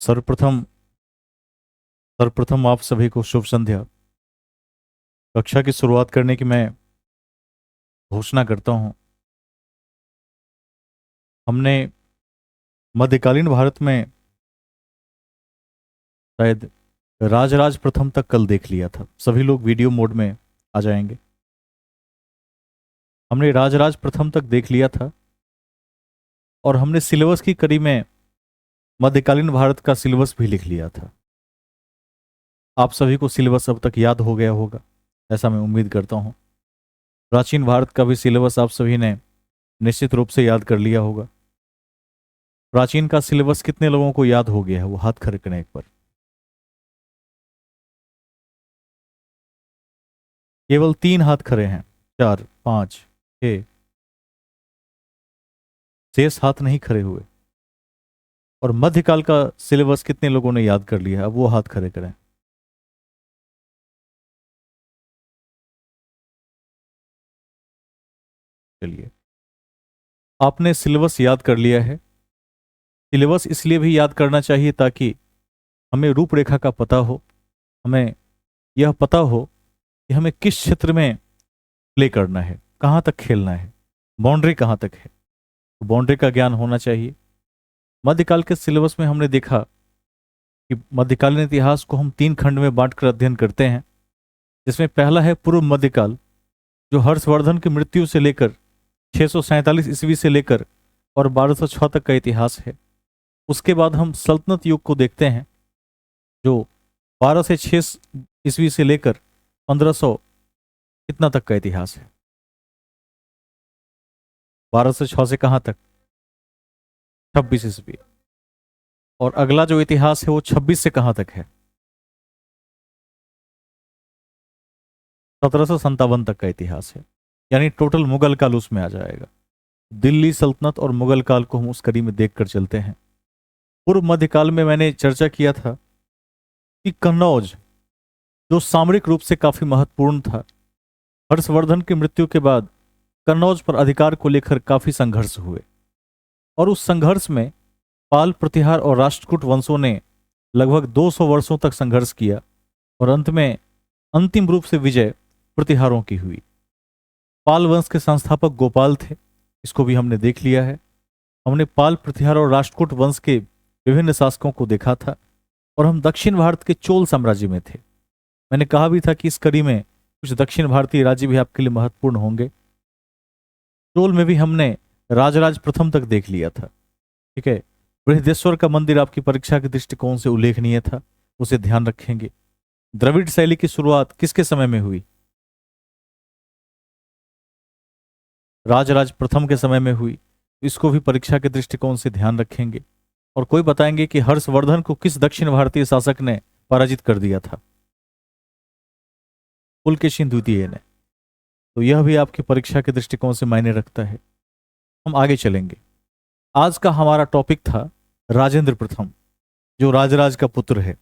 सर्वप्रथम सर्वप्रथम आप सभी को शुभ संध्या। कक्षा की शुरुआत करने की मैं घोषणा करता हूं। हमने मध्यकालीन भारत में शायद राजराज प्रथम तक कल देख लिया था। सभी लोग वीडियो मोड में आ जाएंगे। हमने राजराज प्रथम तक देख लिया था और हमने सिलेबस की कड़ी में मध्यकालीन भारत का सिलेबस भी लिख लिया था। आप सभी को सिलेबस अब तक याद हो गया होगा, ऐसा मैं उम्मीद करता हूं। प्राचीन भारत का भी सिलेबस आप सभी ने निश्चित रूप से याद कर लिया होगा। प्राचीन का सिलेबस कितने लोगों को याद हो गया है? वो हाथ खड़े करें एक बार। केवल 3 हाथ खड़े हैं। 4, 5, 6। शेष हाथ नहीं खड़े हुए। और मध्यकाल का सिलेबस कितने लोगों ने याद कर लिया है? अब वो हाथ खड़े करें। चलिए, आपने सिलेबस याद कर लिया है। सिलेबस इसलिए भी याद करना चाहिए ताकि हमें रूपरेखा का पता हो, हमें यह पता हो कि हमें किस क्षेत्र में प्ले करना है, कहाँ तक खेलना है, बाउंड्री कहाँ तक है। तो बाउंड्री का ज्ञान होना चाहिए। मध्यकाल के सिलेबस में हमने देखा कि मध्यकालीन इतिहास को हम 3 खंड में बांटकर अध्ययन करते हैं, जिसमें पहला है पूर्व मध्यकाल, जो हर्षवर्धन की मृत्यु से लेकर 647 ईस्वी से लेकर और 1206 तक का इतिहास है। उसके बाद हम सल्तनत युग को देखते हैं, जो 12 से 6 ईस्वी से लेकर 1500 इतना तक का इतिहास है। 12 से 6 से कहाँ तक? 26 ईस्वी। और अगला जो इतिहास है वो 26 से कहाँ तक है? 1757 तक का इतिहास है। यानी टोटल मुगल काल उसमें आ जाएगा। दिल्ली सल्तनत और मुगल काल को हम उस कड़ी में देखकर चलते हैं। पूर्व मध्यकाल में मैंने चर्चा किया था कि कन्नौज, जो सामरिक रूप से काफी महत्वपूर्ण था, हर्षवर्धन की मृत्यु के बाद कन्नौज पर अधिकार को लेकर काफी संघर्ष हुए। और उस संघर्ष में पाल, प्रतिहार और राष्ट्रकूट वंशों ने लगभग 200 वर्षों तक संघर्ष किया और अंत में अंतिम रूप से विजय प्रतिहारों की हुई। पाल वंश के संस्थापक गोपाल थे, इसको भी हमने देख लिया है। हमने पाल, प्रतिहार और राष्ट्रकूट वंश के विभिन्न शासकों को देखा था और हम दक्षिण भारत के चोल साम्राज्य में थे। मैंने कहा भी था कि इस कड़ी में कुछ दक्षिण भारतीय राज्य भी आपके लिए महत्वपूर्ण होंगे। चोल में भी हमने राजराज प्रथम तक देख लिया था। ठीक है। बृहदेश्वर का मंदिर आपकी परीक्षा के दृष्टिकोण से उल्लेखनीय था, उसे ध्यान रखेंगे। द्रविड़ शैली की शुरुआत किसके समय में हुई? राजराज प्रथम के समय में हुई। इसको भी परीक्षा के दृष्टिकोण से ध्यान रखेंगे। और कोई बताएंगे कि हर्षवर्धन को किस दक्षिण भारतीय शासक ने पराजित कर दिया था? पुलकेशिन द्वितीय ने। तो यह भी आपकी परीक्षा के दृष्टिकोण से मायने रखता है। हम आगे चलेंगे। आज का हमारा टॉपिक था राजेंद्र प्रथम, जो राजराज का पुत्र है।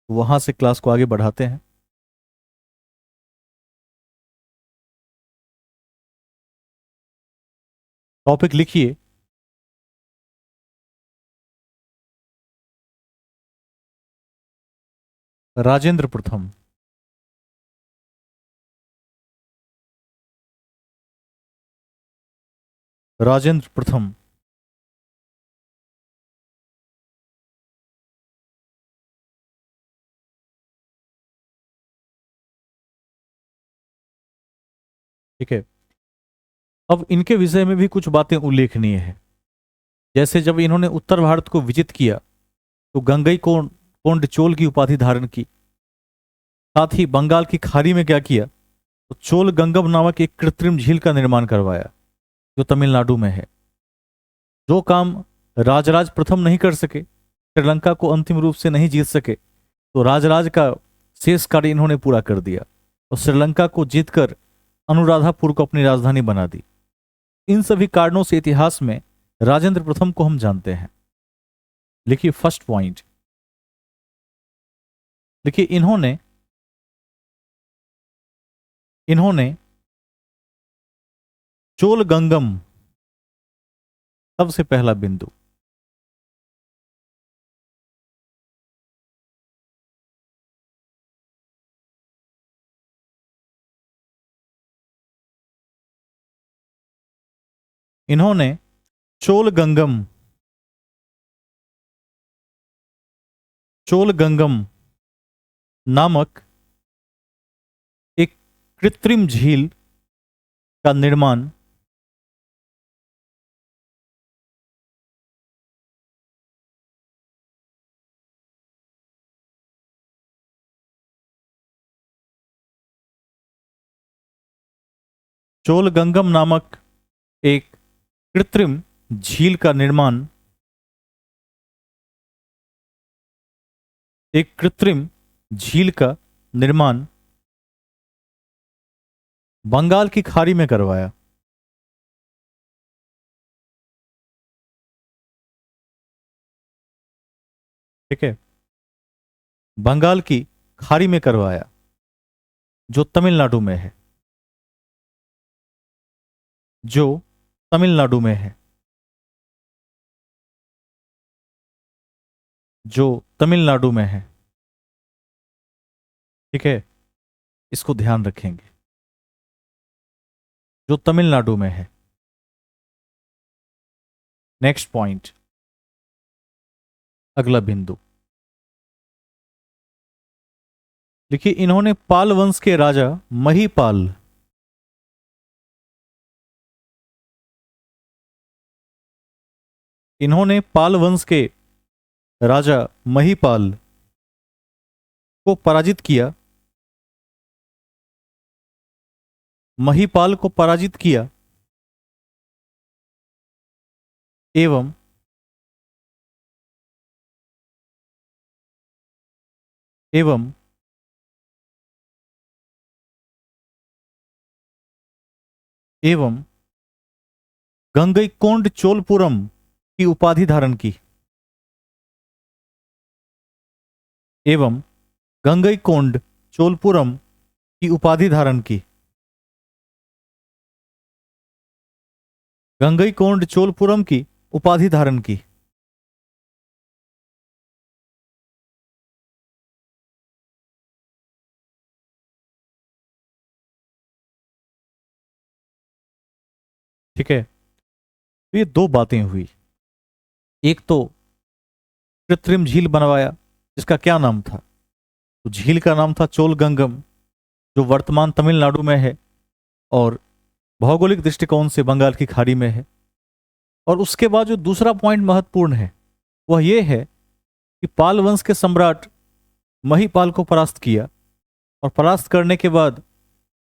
वहां से क्लास को आगे बढ़ाते हैं। टॉपिक लिखिए, राजेंद्र प्रथम। राजेंद्र प्रथम। ठीक है। अब इनके विषय में भी कुछ बातें उल्लेखनीय है। जैसे जब इन्होंने उत्तर भारत को विजित किया तो गंगई को कोंड चोल की उपाधि धारण की। साथ ही बंगाल की खाड़ी में क्या किया? तो चोल गंगम नामक एक कृत्रिम झील का निर्माण करवाया, जो तमिलनाडु में है। जो काम राजराज प्रथम नहीं कर सके, श्रीलंका को अंतिम रूप से नहीं जीत सके, तो राजराज का शेष कार्य इन्होंने पूरा कर दिया और श्रीलंका को जीतकर अनुराधापुर को अपनी राजधानी बना दी। इन सभी कारणों से इतिहास में राजेंद्र प्रथम को हम जानते हैं। लिखिए फर्स्ट पॉइंट। देखिए, इन्होंने इन्होंने चोल गंगम, सबसे पहला बिंदु, इन्होंने चोलगंगम नामक एक कृत्रिम झील का निर्माण चोलगंगम नामक एक कृत्रिम झील का निर्माण एक कृत्रिम झील का निर्माण बंगाल की खाड़ी में करवाया। ठीक है, बंगाल की खाड़ी में करवाया, जो तमिलनाडु में है, जो तमिलनाडु में है, जो तमिलनाडु में है। ठीक है, इसको ध्यान रखेंगे, जो तमिलनाडु में है। नेक्स्ट पॉइंट, अगला बिंदु देखिए, इन्होंने पाल वंश के राजा महीपाल इन्होंने पाल वंश के राजा महीपाल को पराजित किया, महीपाल को पराजित किया एवं एवं एवं गंगईकोंड चोलपुरम की उपाधि धारण की, एवं गंगईकोंड चोलपुरम की उपाधि धारण की, गंगईकोंड चोलपुरम की उपाधि धारण की। ठीक है, तो ये दो बातें हुई। एक तो कृत्रिम झील बनवाया, जिसका क्या नाम था, तो झील का नाम था चोलगंगम, जो वर्तमान तमिलनाडु में है और भौगोलिक दृष्टिकोण से बंगाल की खाड़ी में है। और उसके बाद जो दूसरा पॉइंट महत्वपूर्ण है वह यह है कि पाल वंश के सम्राट महीपाल को परास्त किया, और परास्त करने के बाद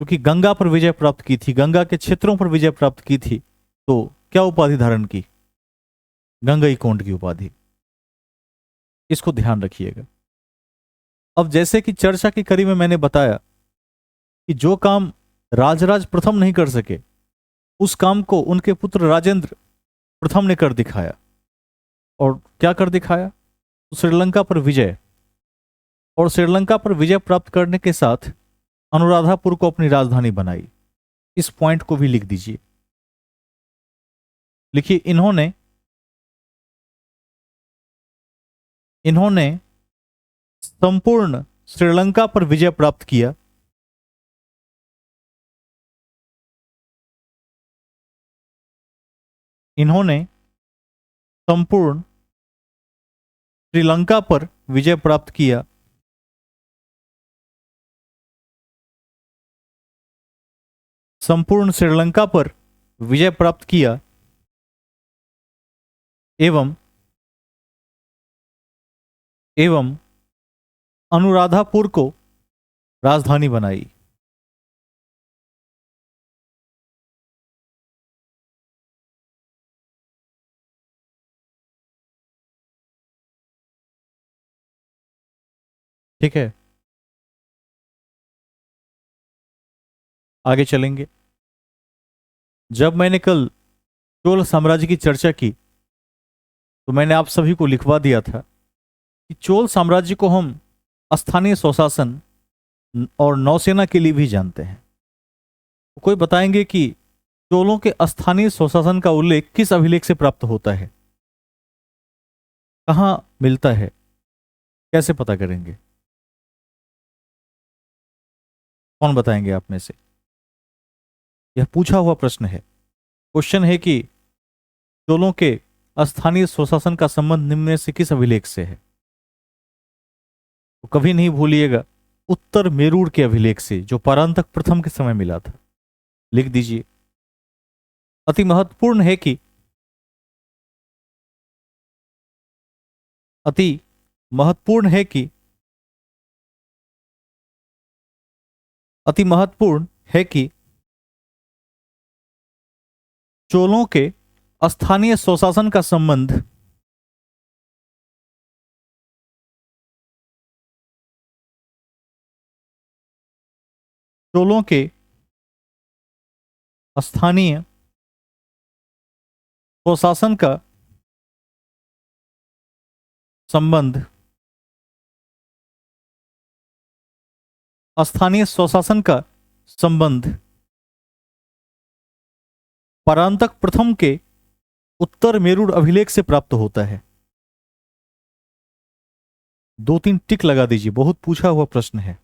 क्योंकि गंगा पर विजय प्राप्त की थी, गंगा के क्षेत्रों पर विजय प्राप्त की थी, तो क्या उपाधि धारण की, गंगईकोंड की उपाधि। इसको ध्यान रखिएगा। अब जैसे कि चर्चा की कड़ी में मैंने बताया कि जो काम राजराज प्रथम नहीं कर सके, उस काम को उनके पुत्र राजेंद्र प्रथम ने कर दिखाया। और क्या कर दिखाया, तो श्रीलंका पर विजय, और श्रीलंका पर विजय प्राप्त करने के साथ अनुराधापुर को अपनी राजधानी बनाई। इस पॉइंट को भी लिख दीजिए। लिखिए, इन्होंने इन्होंने संपूर्ण श्रीलंका पर विजय प्राप्त किया, इन्होंने संपूर्ण श्रीलंका पर विजय प्राप्त किया, संपूर्ण श्रीलंका पर विजय प्राप्त किया एवं एवं अनुराधापुर को राजधानी बनाई। ठीक है, आगे चलेंगे। जब मैंने कल चोल साम्राज्य की चर्चा की तो मैंने आप सभी को लिखवा दिया था कि चोल साम्राज्य को हम स्थानीय स्वशासन और नौसेना के लिए भी जानते हैं। तो कोई बताएंगे कि चोलों के स्थानीय स्वशासन का उल्लेख किस अभिलेख से प्राप्त होता है, कहां मिलता है, कैसे पता करेंगे? कौन बताएंगे आप में से? यह पूछा हुआ प्रश्न है। क्वेश्चन है कि चोलों के स्थानीय स्वशासन का संबंध निम्न में से किस अभिलेख से है? तो कभी नहीं भूलिएगा, उत्तर मेरूर के अभिलेख से, जो परांतक प्रथम के समय मिला था। लिख दीजिए। अति महत्वपूर्ण है कि अति महत्वपूर्ण है कि अति महत्वपूर्ण है कि चोलों के स्थानीय स्वशासन का संबंध चोलों के स्थानीय स्वशासन का संबंध स्थानीय स्वशासन का संबंध परांतक प्रथम के उत्तर मेरूर अभिलेख से प्राप्त होता है। 2-3 टिक लगा दीजिए, बहुत पूछा हुआ प्रश्न है।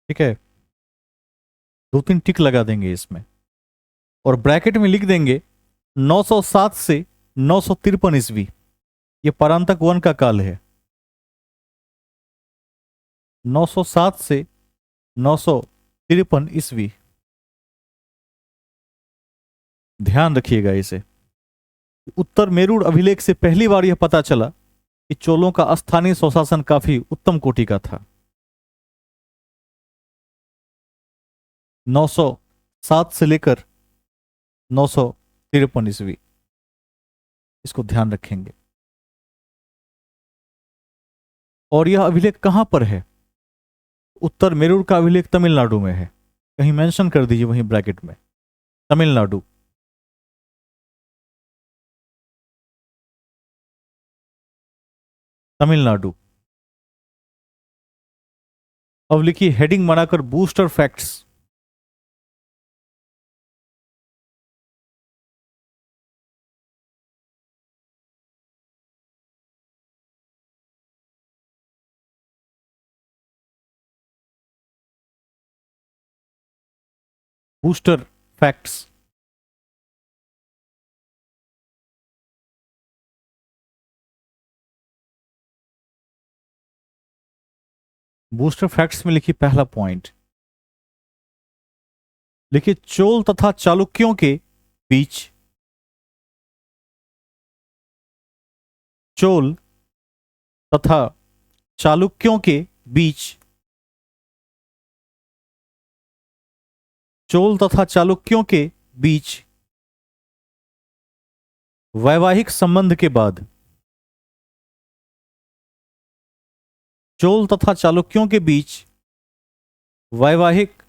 ठीक है, 2-3 टिक लगा देंगे इसमें और ब्रैकेट में लिख देंगे 907 से 953 ईस्वी। ये परांतक वन का काल है। 907 से 953 ईस्वी, ध्यान रखिएगा इसे। उत्तर मेरूर अभिलेख से पहली बार यह पता चला कि चोलों का स्थानीय स्वशासन काफी उत्तम कोटि का था। 907 से लेकर 953 ईस्वी, इसको ध्यान रखेंगे। और यह अभिलेख कहां पर है? उत्तर मेरूर का अभिलेख तमिलनाडु में है। कहीं मेंशन कर दीजिए वहीं ब्रैकेट में, तमिलनाडु। तमिलनाडु। अब लिखिए हेडिंग बनाकर booster facts. Booster facts. Booster facts में लिखिए पहला पॉइंट, लिखिए चोल तथा चालुक्यों के बीच चोल तथा चालुक्यों के बीच चोल तथा चालुक्यों के बीच वैवाहिक संबंध के बाद चोल तथा चालुक्यों के बीच वैवाहिक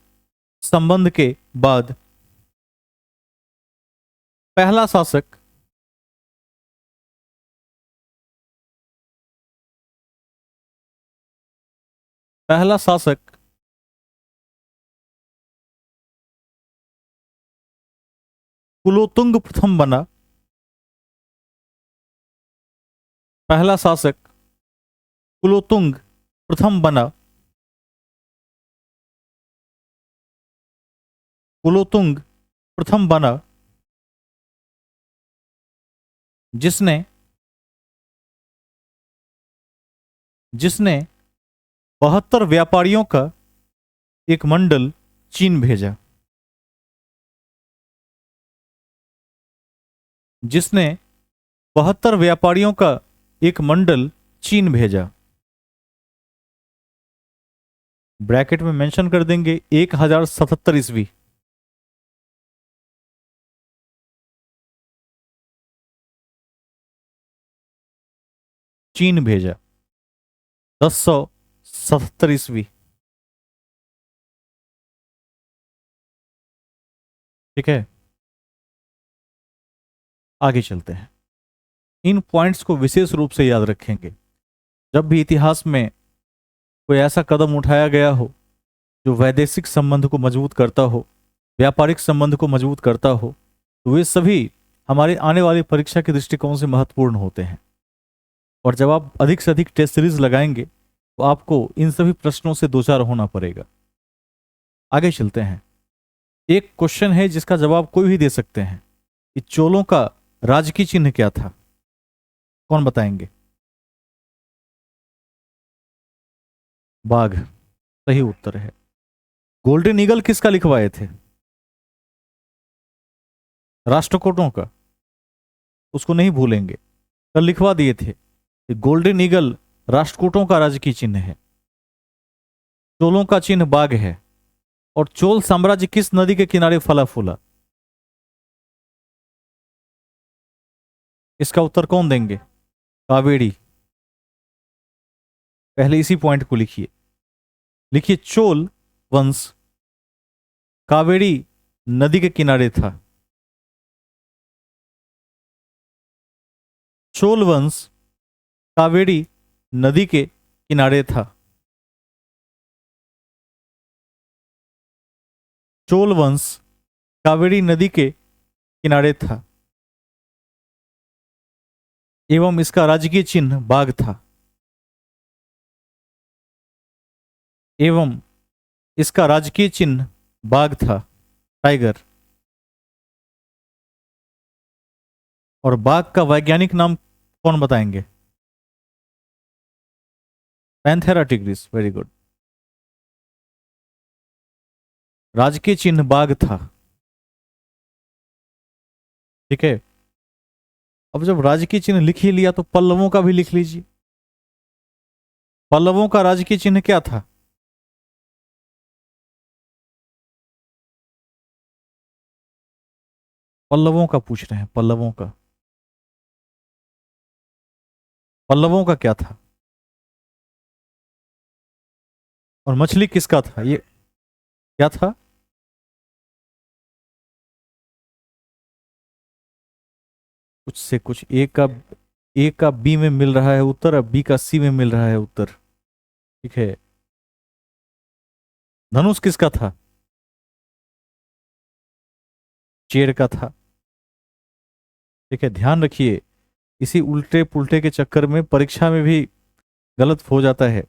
संबंध के बाद पहला शासक कुलोतुंग प्रथम बना। पहला शासक कुलोतुंग प्रथम बना। कुलोतुंग प्रथम बना जिसने 72 व्यापारियों का एक मंडल चीन भेजा। जिसने 72 व्यापारियों का एक मंडल चीन भेजा। ब्रैकेट में मेंशन कर देंगे 1077 ईस्वी। चीन भेजा 1077 ईस्वी। ठीक है, आगे चलते हैं। इन पॉइंट्स को विशेष रूप से याद रखेंगे। जब भी इतिहास में कोई ऐसा कदम उठाया गया हो जो वैदेशिक संबंध को मजबूत करता हो, व्यापारिक संबंध को मजबूत करता हो, तो वे सभी हमारी आने वाली परीक्षा के दृष्टिकोण से महत्वपूर्ण होते हैं। और जब आप अधिक से अधिक टेस्ट सीरीज लगाएंगे तो आपको इन सभी प्रश्नों से दो चार होना पड़ेगा। आगे चलते हैं। एक क्वेश्चन है जिसका जवाब कोई भी दे सकते हैं कि चोलों का राजकीय चिन्ह क्या था? कौन बताएंगे? बाघ सही उत्तर है। गोल्डन ईगल किसका लिखवाए थे? राष्ट्रकूटों का। उसको नहीं भूलेंगे, कल लिखवा दिए थे कि गोल्डन ईगल राष्ट्रकूटों का राजकीय चिन्ह है। चोलों का चिन्ह बाघ है। और चोल साम्राज्य किस नदी के किनारे फला फूला? इसका उत्तर कौन देंगे? कावेरी। पहले इसी पॉइंट को लिखिए। लिखिए चोल वंश कावेरी नदी के किनारे था। चोल वंश कावेरी नदी के किनारे था। चोल वंश कावेरी नदी के किनारे था एवं इसका राजकीय चिन्ह बाघ था। एवं इसका राजकीय चिन्ह बाघ था, टाइगर। और बाघ का वैज्ञानिक नाम कौन बताएंगे? Panthera tigris, very good. राजकीय चिन्ह बाघ था। ठीक है। अब जब राजकीय चिन्ह लिख ही लिया तो पल्लवों का भी लिख लीजिए। पल्लवों का राजकीय चिन्ह क्या था? पल्लवों का पूछ रहे हैं, पल्लवों का। पल्लवों का क्या था? और मछली किसका था ये? क्या था? कुछ से कुछ। ए का बी में मिल रहा है उत्तर, अब बी का सी में मिल रहा है उत्तर। ठीक है। धनुष किसका था? चेर का था। ठीक है, ध्यान रखिए। इसी उल्टे पुल्टे के चक्कर में परीक्षा में भी गलत हो जाता है।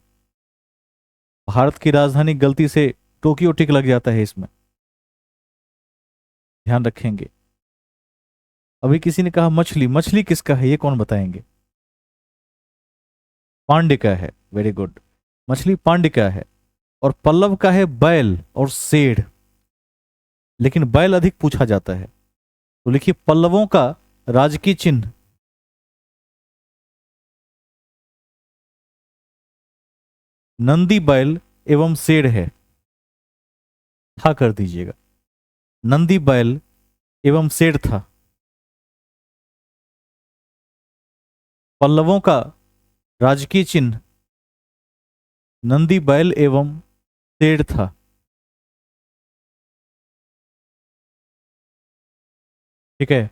भारत की राजधानी गलती से टोक्यो टिक लग जाता है इसमें। ध्यान रखेंगे। अभी किसी ने कहा मछली, मछली किसका है ये कौन बताएंगे? पांड्य का है, वेरी गुड। मछली पांड्य का है। और पल्लव का है बैल और शेर। लेकिन बैल अधिक पूछा जाता है, तो लिखिए पल्लवों का राजकीय चिन्ह नंदी बैल एवं शेर है। था कर दीजिएगा। नंदी बैल एवं शेर था। पल्लवों का राजकीय चिन्ह नंदी बैल एवं शेर था। ठीक है।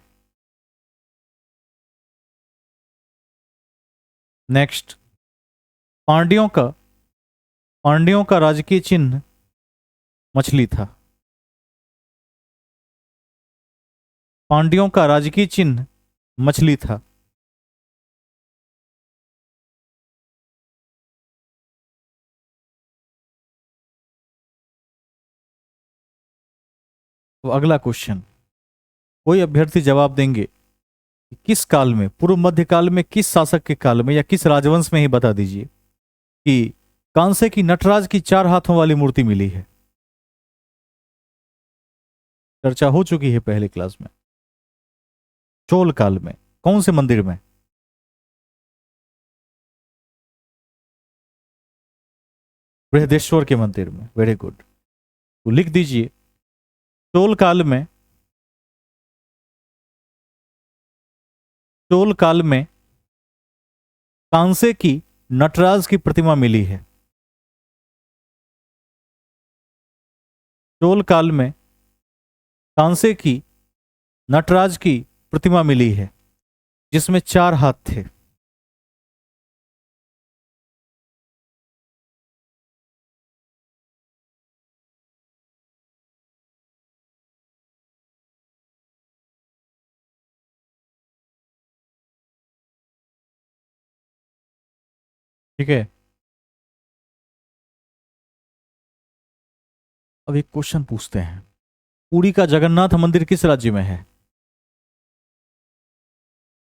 नेक्स्ट। पांड्यों का पांड्यों का राजकीय चिन्ह मछली था। पांड्यों का राजकीय चिन्ह मछली था। तो अगला क्वेश्चन। कोई अभ्यर्थी जवाब देंगे कि किस काल में, पूर्व मध्य काल में, किस शासक के काल में या किस राजवंश में, ही बता दीजिए कि कांसे की नटराज की चार हाथों वाली मूर्ति मिली है। चर्चा हो चुकी है पहले क्लास में। चोल काल में। कौन से मंदिर में? बृहदेश्वर के मंदिर में, वेरी गुड। तो लिख दीजिए चोल काल में, चोल काल में कांसे की नटराज की प्रतिमा मिली है। चोल काल में कांसे की नटराज की प्रतिमा मिली है जिसमें चार हाथ थे। ठीक है। अब एक क्वेश्चन पूछते हैं, पुरी का जगन्नाथ मंदिर किस राज्य में है?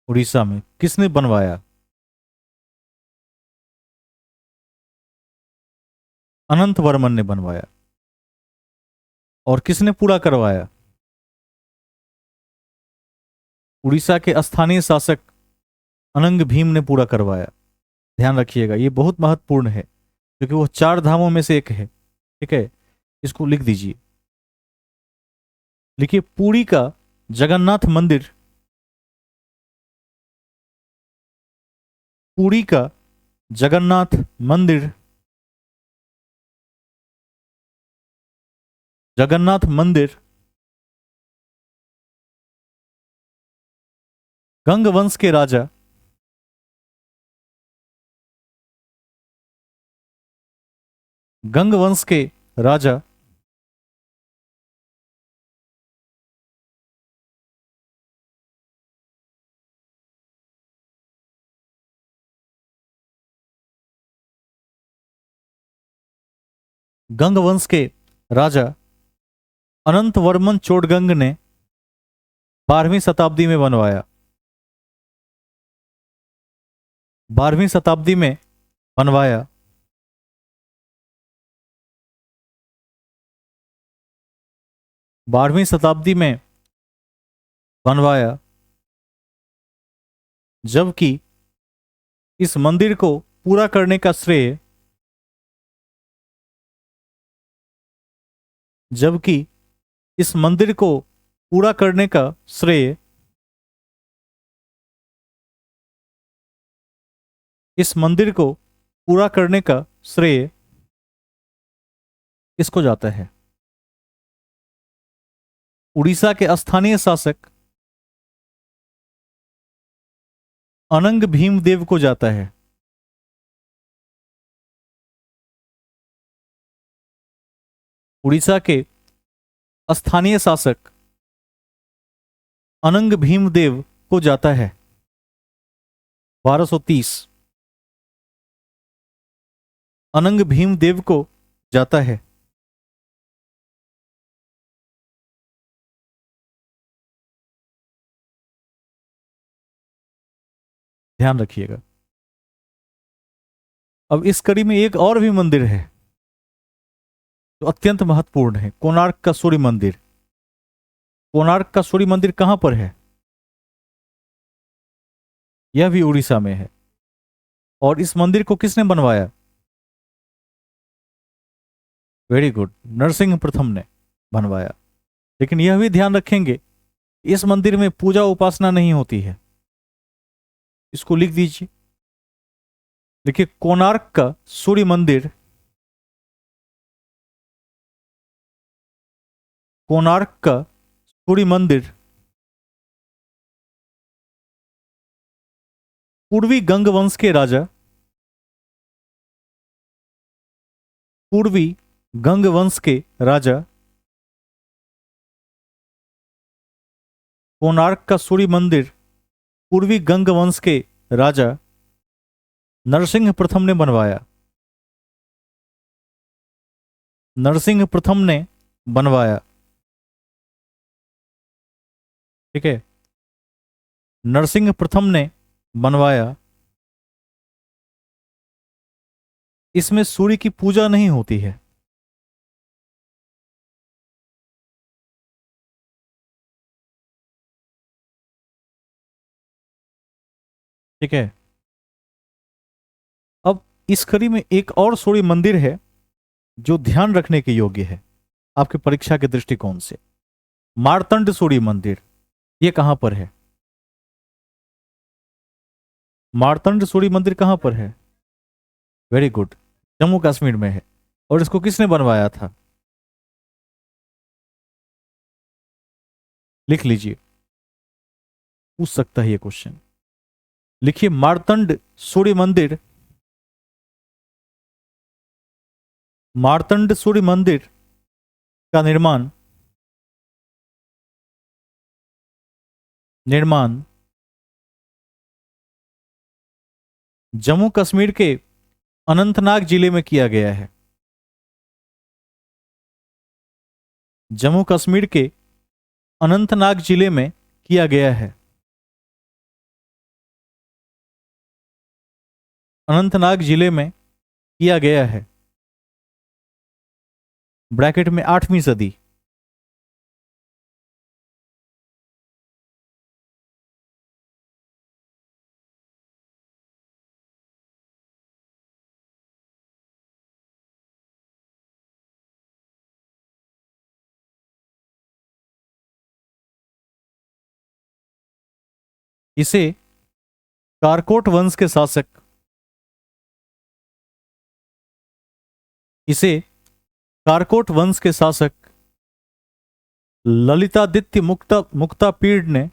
उड़ीसा में। किसने बनवाया? अनंत वर्मन ने बनवाया। और किसने पूरा करवाया? उड़ीसा के स्थानीय शासक अनंग भीम ने पूरा करवाया। ध्यान रखिएगा, ये बहुत महत्वपूर्ण है क्योंकि वो चार धामों में से एक है। ठीक है, इसको लिख दीजिए। लिखिए, पुरी का जगन्नाथ मंदिर, पुरी का जगन्नाथ मंदिर, जगन्नाथ मंदिर गंग वंश के राजा, गंग वंश के राजा गंग वंश के राजा अनंत वर्मन चोडगंग ने 12वीं शताब्दी में बनवाया। 12वीं शताब्दी में बनवाया। 12वीं शताब्दी में बनवाया, जबकि इस मंदिर को पूरा करने का श्रेय, जबकि इस मंदिर को पूरा करने का श्रेय इस मंदिर को पूरा करने का श्रेय किसको जाता है? उड़ीसा के स्थानीय शासक अनंग भीमदेव को जाता है। उड़ीसा के स्थानीय शासक अनंग भीमदेव को जाता है। 1230 अनंग भीमदेव को जाता है। ध्यान रखिएगा। अब इस कड़ी में एक और भी मंदिर है जो अत्यंत महत्वपूर्ण है, कोणार्क का सूर्य मंदिर। कोणार्क का सूर्य मंदिर कहां पर है? यह भी उड़ीसा में है। और इस मंदिर को किसने बनवाया? वेरी गुड, नरसिंह प्रथम ने बनवाया। लेकिन यह भी ध्यान रखेंगे, इस मंदिर में पूजा उपासना नहीं होती है। इसको लिख दीजिए। देखिए, कोणार्क का सूर्य मंदिर, कोणार्क का सूर्य मंदिर पूर्वी गंग वंश के राजा, पूर्वी गंग वंश के राजा, कोणार्क का सूर्य मंदिर पूर्वी गंग वंश के राजा नरसिंह प्रथम ने बनवाया। नरसिंह प्रथम ने बनवाया। ठीक है, नरसिंह प्रथम ने बनवाया। इसमें सूर्य की पूजा नहीं होती है। ठीक है। अब इस कड़ी में एक और सूर्य मंदिर है जो ध्यान रखने के योग्य है आपके परीक्षा के दृष्टिकोण से। मार्तंड सूर्य मंदिर, यह कहां पर है? मार्तंड सूर्य मंदिर कहां पर है? वेरी गुड, जम्मू कश्मीर में है। और इसको किसने बनवाया था? लिख लीजिए, पूछ सकता है ये क्वेश्चन। लिखिए, मार्तंड सूर्य मंदिर, मार्तंड सूर्य मंदिर का निर्माण निर्माण जम्मू कश्मीर के अनंतनाग जिले में किया गया है। जम्मू कश्मीर के अनंतनाग जिले में किया गया है। अनंतनाग जिले में किया गया है। ब्रैकेट में 8वीं सदी। इसे कारकोट वंश के शासक इसे कारकोट वंश के शासक ललितादित्य मुक्तापीड ने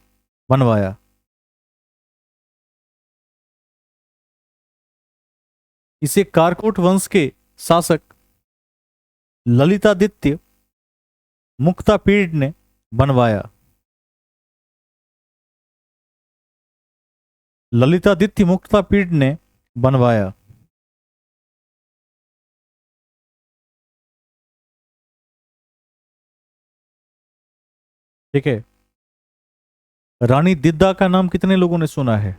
बनवाया। इसे कारकोट वंश के शासक ललितादित्य मुक्तापीड ने बनवाया। ललितादित्य मुक्तापीड ने बनवाया। ठीक है। रानी दिद्दा का नाम कितने लोगों ने सुना है?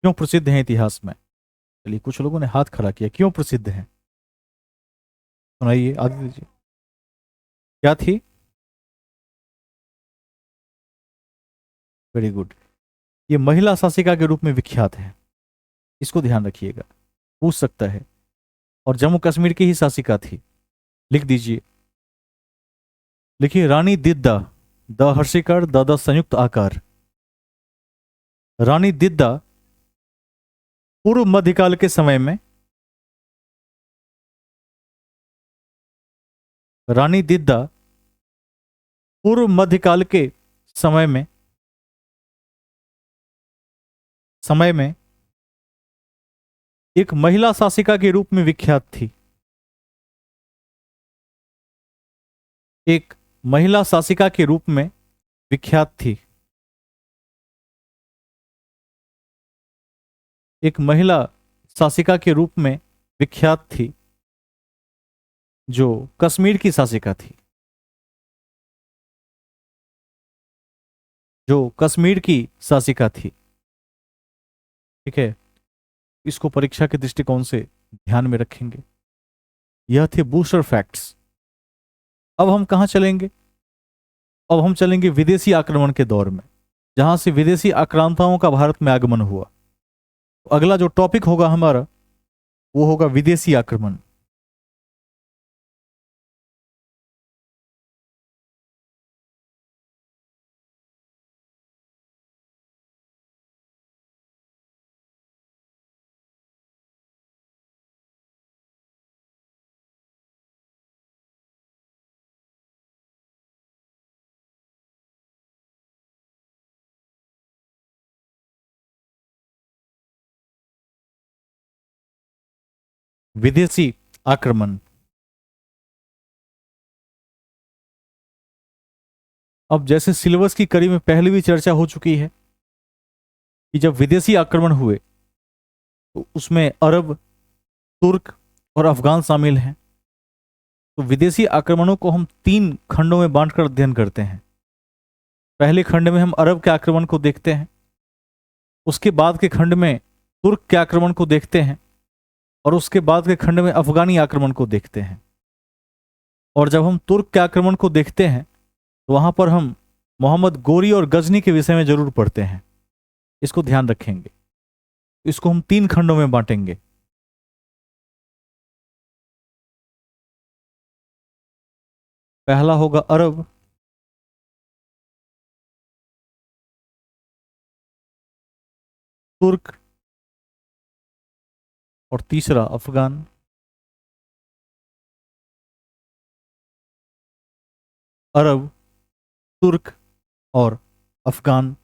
क्यों प्रसिद्ध है इतिहास में? चलिए, कुछ लोगों ने हाथ खड़ा किया। क्यों प्रसिद्ध है? सुनाइए, आगे दीजिए। क्या थी? Very good. ये महिला शासिका के रूप में विख्यात है, इसको ध्यान रखिएगा, पूछ सकता है। और जम्मू कश्मीर की ही शासिका थी। लिख दीजिए, लिखिए रानी दिद्दा, द हर्षिकार द संयुक्त आकार। रानी दिद्दा पूर्व मध्यकाल के समय में रानी दिद्दा पूर्व मध्यकाल के समय में एक महिला शासिका के रूप में विख्यात थी। एक महिला शासिका के रूप में विख्यात थी। एक महिला शासिका के रूप में विख्यात थी, जो कश्मीर की शासिका थी। जो कश्मीर की शासिका थी। ठीक है, इसको परीक्षा के दृष्टिकोण से ध्यान में रखेंगे। यह थे बूस्टर फैक्ट्स। अब हम कहां चलेंगे? अब हम चलेंगे विदेशी आक्रमण के दौर में, जहां से विदेशी आक्रांताओं का भारत में आगमन हुआ। अगला जो टॉपिक होगा हमारा, वो होगा विदेशी आक्रमण। विदेशी आक्रमण। अब जैसे सिलेबस की कड़ी में पहले भी चर्चा हो चुकी है कि जब विदेशी आक्रमण हुए तो उसमें अरब, तुर्क और अफगान शामिल हैं। तो विदेशी आक्रमणों को हम 3 खंडों में बांटकर अध्ययन करते हैं। पहले खंड में हम अरब के आक्रमण को देखते हैं, उसके बाद के खंड में तुर्क के आक्रमण को देखते हैं, और उसके बाद के खंड में अफगानी आक्रमण को देखते हैं। और जब हम तुर्क के आक्रमण को देखते हैं तो वहां पर हम मोहम्मद गोरी और गजनी के विषय में जरूर पढ़ते हैं, इसको ध्यान रखेंगे। इसको हम 3 खंडों में बांटेंगे। पहला होगा अरब, तुर्क और तीसरा अफगान। अरब, तुर्क और अफगान।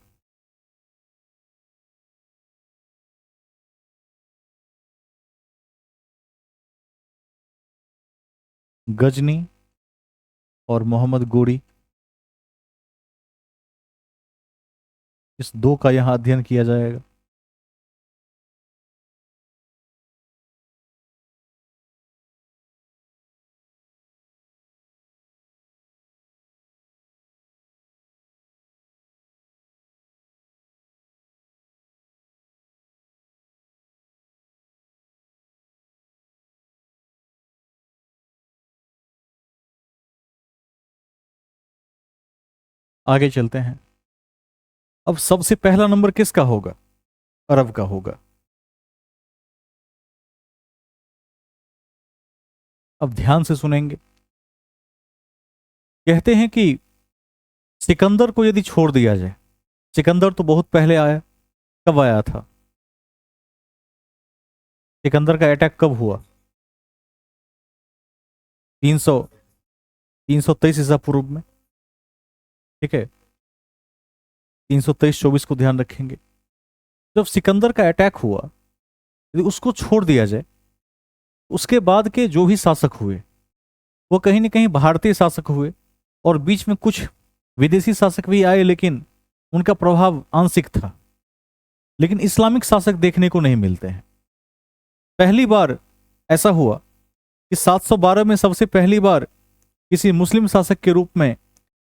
गजनी और मोहम्मद गोरी, इस 2 का यहां अध्ययन किया जाएगा। आगे चलते हैं। अब सबसे पहला नंबर किसका होगा? अरब का होगा। अब ध्यान से सुनेंगे। कहते हैं कि सिकंदर को यदि छोड़ दिया जाए, सिकंदर तो बहुत पहले आया। कब आया था? सिकंदर का अटैक कब हुआ? 300 323 ईसा पूर्व में। ठीक है, 323-24 को ध्यान रखेंगे। जब सिकंदर का अटैक हुआ, यदि उसको छोड़ दिया जाए, उसके बाद के जो भी शासक हुए वो कहीं ना कहीं भारतीय शासक हुए, और बीच में कुछ विदेशी शासक भी आए, लेकिन उनका प्रभाव आंशिक था। लेकिन इस्लामिक शासक देखने को नहीं मिलते हैं। पहली बार ऐसा हुआ कि 712 में सबसे पहली बार किसी मुस्लिम शासक के रूप में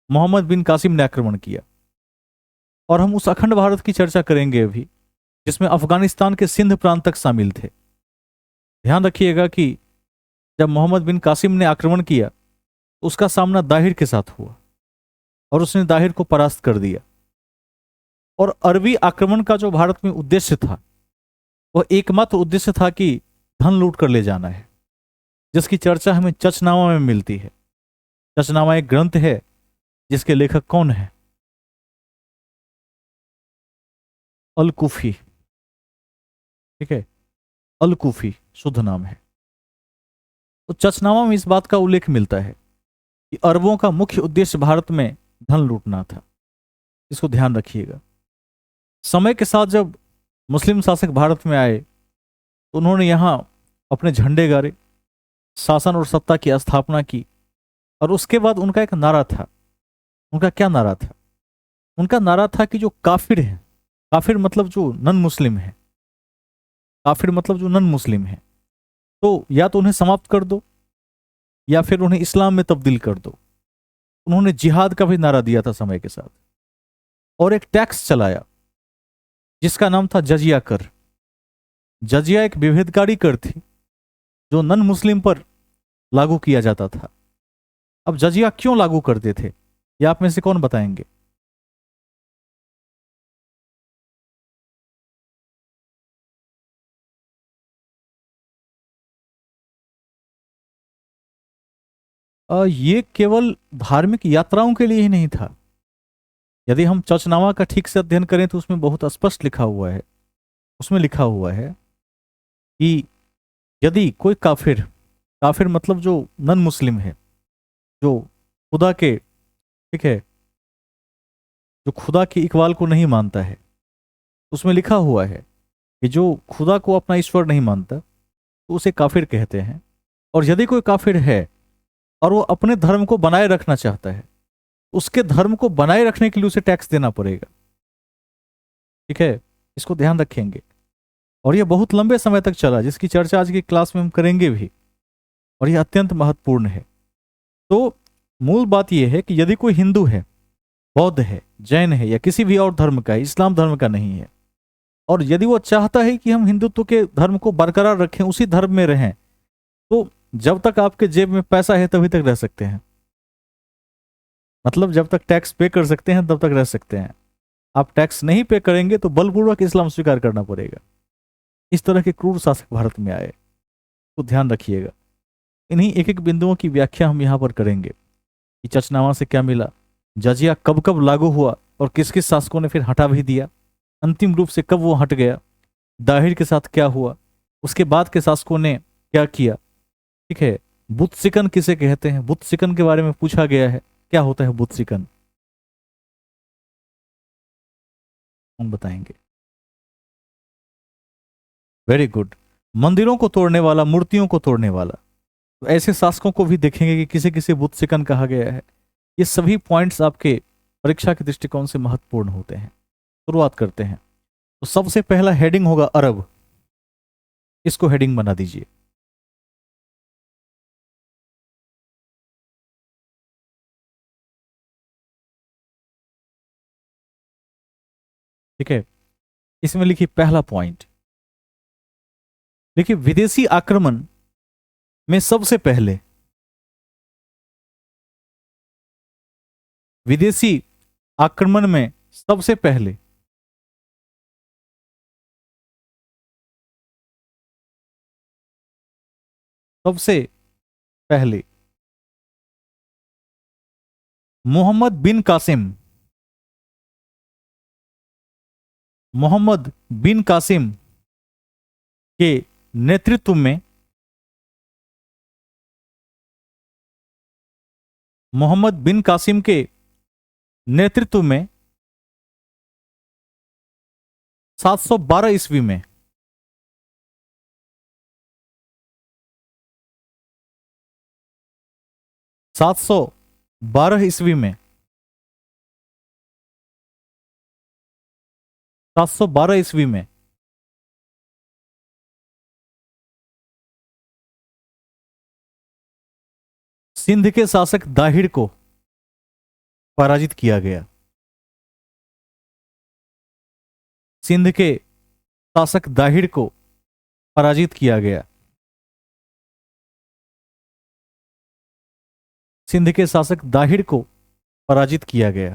मोहम्मद बिन कासिम ने आक्रमण किया। और हम उस अखंड भारत की चर्चा करेंगे अभी, जिसमें अफगानिस्तान के सिंध प्रांत तक शामिल थे। ध्यान रखिएगा कि जब मोहम्मद बिन कासिम ने आक्रमण किया, उसका सामना दाहिर के साथ हुआ और उसने दाहिर को परास्त कर दिया। और अरबी आक्रमण का जो भारत में उद्देश्य था, वह एकमात्र उद्देश्य था कि धन लूट कर ले जाना है, जिसकी चर्चा हमें चचनामा में मिलती है। चचनामा एक ग्रंथ है जिसके लेखक कौन है? अल कूफी। ठीक है, अल कूफी शुद्ध नाम है। तो चचनामा में इस बात का उल्लेख मिलता है कि अरबों का मुख्य उद्देश्य भारत में धन लूटना था। इसको ध्यान रखिएगा। समय के साथ जब मुस्लिम शासक भारत में आए, तो उन्होंने यहां अपने झंडे गाड़े, शासन और सत्ता की स्थापना की। और उसके बाद उनका एक नारा था। उनका क्या नारा था? उनका नारा था कि जो काफिर है, काफिर मतलब जो नन मुस्लिम है, काफिर मतलब जो नन मुस्लिम है, तो या तो उन्हें समाप्त कर दो या फिर उन्हें इस्लाम में तब्दील कर दो। उन्होंने जिहाद का भी नारा दिया था समय के साथ। और एक टैक्स चलाया जिसका नाम था जजिया कर। जजिया एक विभेदकारी कर थी जो नन मुस्लिम पर लागू किया जाता था। अब जजिया क्यों लागू करते थे, ये आप में से कौन बताएंगे? ये केवल धार्मिक यात्राओं के लिए ही नहीं था। यदि हम चचनामा का ठीक से अध्ययन करें तो उसमें बहुत स्पष्ट लिखा हुआ है। उसमें लिखा हुआ है कि यदि कोई काफिर, काफिर मतलब जो नन मुस्लिम है, जो खुदा के, ठीक है, जो खुदा के इकबाल को नहीं मानता है, उसमें लिखा हुआ है कि जो खुदा को अपना ईश्वर नहीं मानता तो उसे काफिर कहते हैं। और यदि कोई काफिर है और वो अपने धर्म को बनाए रखना चाहता है, उसके धर्म को बनाए रखने के लिए उसे टैक्स देना पड़ेगा। ठीक है, इसको ध्यान रखेंगे। और यह बहुत लंबे समय तक चला, जिसकी चर्चा आज की क्लास में हम करेंगे भी, और यह अत्यंत महत्वपूर्ण है। तो मूल बात यह है कि यदि कोई हिंदू है, बौद्ध है, जैन है, या किसी भी और धर्म का है, इस्लाम धर्म का नहीं है, और यदि वो चाहता है कि हम हिंदुत्व के धर्म को बरकरार रखें, उसी धर्म में रहें, तो जब तक आपके जेब में पैसा है तभी तक रह सकते हैं। मतलब जब तक टैक्स पे कर सकते हैं तब तक रह सकते हैं। आप टैक्स नहीं पे करेंगे तो बलपूर्वक इस्लाम स्वीकार करना पड़ेगा। इस तरह के क्रूर शासक भारत में आए, तो ध्यान रखिएगा। इन्हीं एक एक बिंदुओं की व्याख्या हम यहां पर करेंगे कि चचनामा से क्या मिला, जजिया कब कब लागू हुआ और किस किस शासकों ने फिर हटा भी दिया, अंतिम रूप से कब वो हट गया, दाहिर के साथ क्या हुआ, उसके बाद के शासकों ने क्या किया। ठीक है, बुत सिकन किसे कहते हैं, बुत सिकन के बारे में पूछा गया है। क्या होता है बुत सिकन? हम बताएंगे। Very good. मंदिरों को तोड़ने वाला, मूर्तियों को तोड़ने वाला। तो ऐसे शासकों को भी देखेंगे कि किसे किसे बुत सिकन कहा गया है। ये सभी पॉइंट्स आपके परीक्षा के दृष्टिकोण से महत्वपूर्ण होते हैं। शुरुआत करते हैं। तो सबसे पहला हेडिंग होगा अरब। इसको हेडिंग बना दीजिए। ठीक है, इसमें लिखिए पहला पॉइंट। देखिए, विदेशी आक्रमण में सबसे पहले विदेशी आक्रमण में सबसे पहले सबसे पहले मोहम्मद बिन कासिम मोहम्मद बिन कासिम के नेतृत्व में मोहम्मद बिन कासिम के नेतृत्व में 712 ईस्वी में 712 ईस्वी में 712 ईस्वी में सिंध के शासक दाहिर को पराजित किया गया। सिंध के शासक दाहिर को पराजित किया गया। सिंध के शासक दाहिर को पराजित किया गया।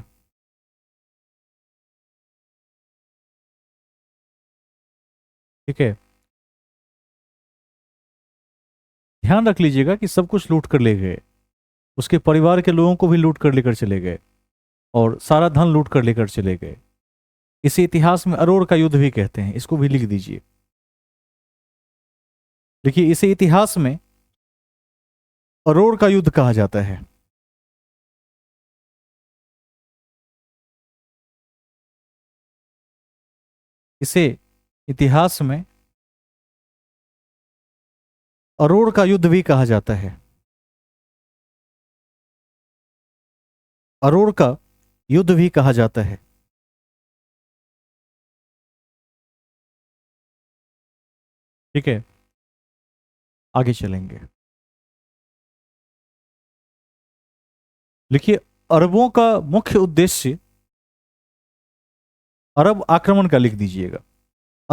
ठीक है, ध्यान रख लीजिएगा कि सब कुछ लूट कर ले गए, उसके परिवार के लोगों को भी लूट कर लेकर चले गए और सारा धन लूट कर लेकर चले गए। इसे इतिहास में अरोड़ का युद्ध भी कहते हैं, इसको भी लिख दीजिए। देखिए, इसे इतिहास में अरोड़ का युद्ध कहा जाता है। इसे इतिहास में अरोड़ का युद्ध भी कहा जाता है। अरोड़ का युद्ध भी कहा जाता है। ठीक है, आगे चलेंगे। लिखिए, अरबों का मुख्य उद्देश्य, अरब आक्रमण का लिख दीजिएगा।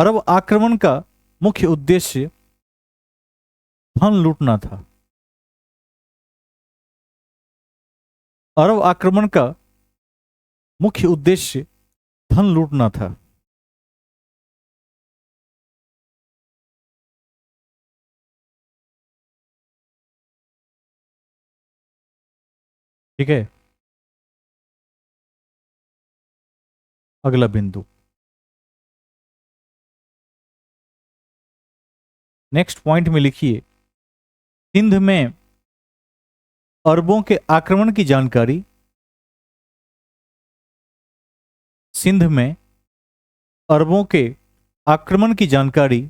अरब आक्रमण का मुख्य उद्देश्य धन लूटना था। अरब आक्रमण का मुख्य उद्देश्य धन लूटना था। ठीक है, अगला बिंदु, नेक्स्ट पॉइंट में लिखिए, सिंध में अरबों के आक्रमण की जानकारी, सिंध में अरबों के आक्रमण की जानकारी,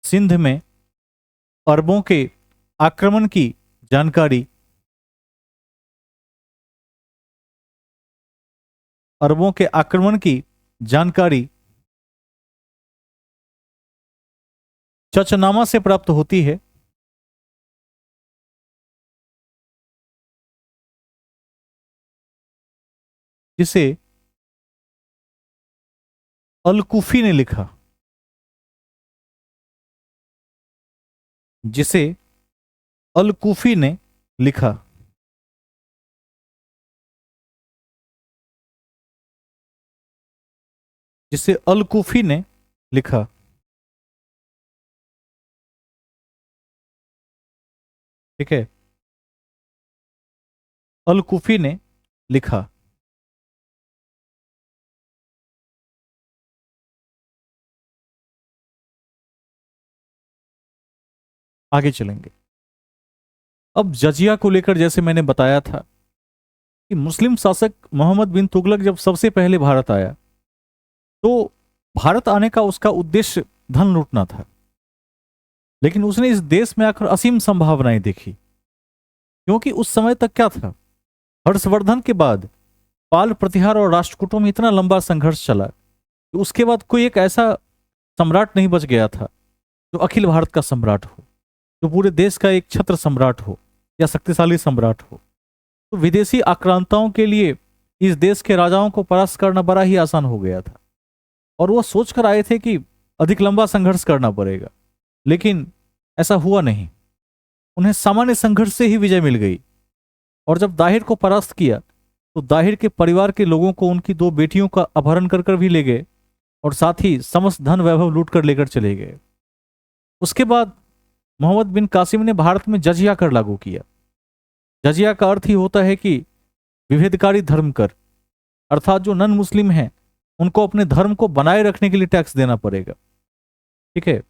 सिंध में अरबों के आक्रमण की जानकारी, अरबों के आक्रमण की जानकारी चचनामा से प्राप्त होती है। जिसे अल-कुफी ने लिखा, जिसे अल-कुफी ने लिखा। जिसे अल-कुफी ने लिखा। ठीक है, अल-कुफी ने लिखा। आगे चलेंगे। अब जजिया को लेकर जैसे मैंने बताया था कि मुस्लिम शासक मोहम्मद बिन तुगलक जब सबसे पहले भारत आया तो भारत आने का उसका उद्देश्य धन लूटना था, लेकिन उसने इस देश में आकर असीम संभावनाएं देखी। क्योंकि उस समय तक क्या था, हर्षवर्धन के बाद पाल प्रतिहार और राष्ट्रकूटों में इतना लंबा संघर्ष चला कि उसके बाद कोई एक ऐसा सम्राट नहीं बच गया था जो अखिल भारत का सम्राट हो, जो पूरे देश का एक छत्र सम्राट हो या शक्तिशाली सम्राट हो। तो विदेशी आक्रांताओं के लिए इस देश के राजाओं को परास्त करना बड़ा ही आसान हो गया था और वह सोचकर आए थे कि अधिक लंबा संघर्ष करना पड़ेगा, लेकिन ऐसा हुआ नहीं। उन्हें सामान्य संघर्ष से ही विजय मिल गई और जब दाहिर को परास्त किया तो दाहिर के परिवार के लोगों को उनकी 2 बेटियों का अपहरण कर कर भी ले गए और साथ ही समस्त धन वैभव लूट कर लेकर चले गए। उसके बाद मोहम्मद बिन कासिम ने भारत में जजिया कर लागू किया। जजिया का अर्थ ही होता है कि विभेदकारी धर्म कर, अर्थात जो नन मुस्लिम हैं उनको अपने धर्म को बनाए रखने के लिए टैक्स देना पड़ेगा। ठीक है,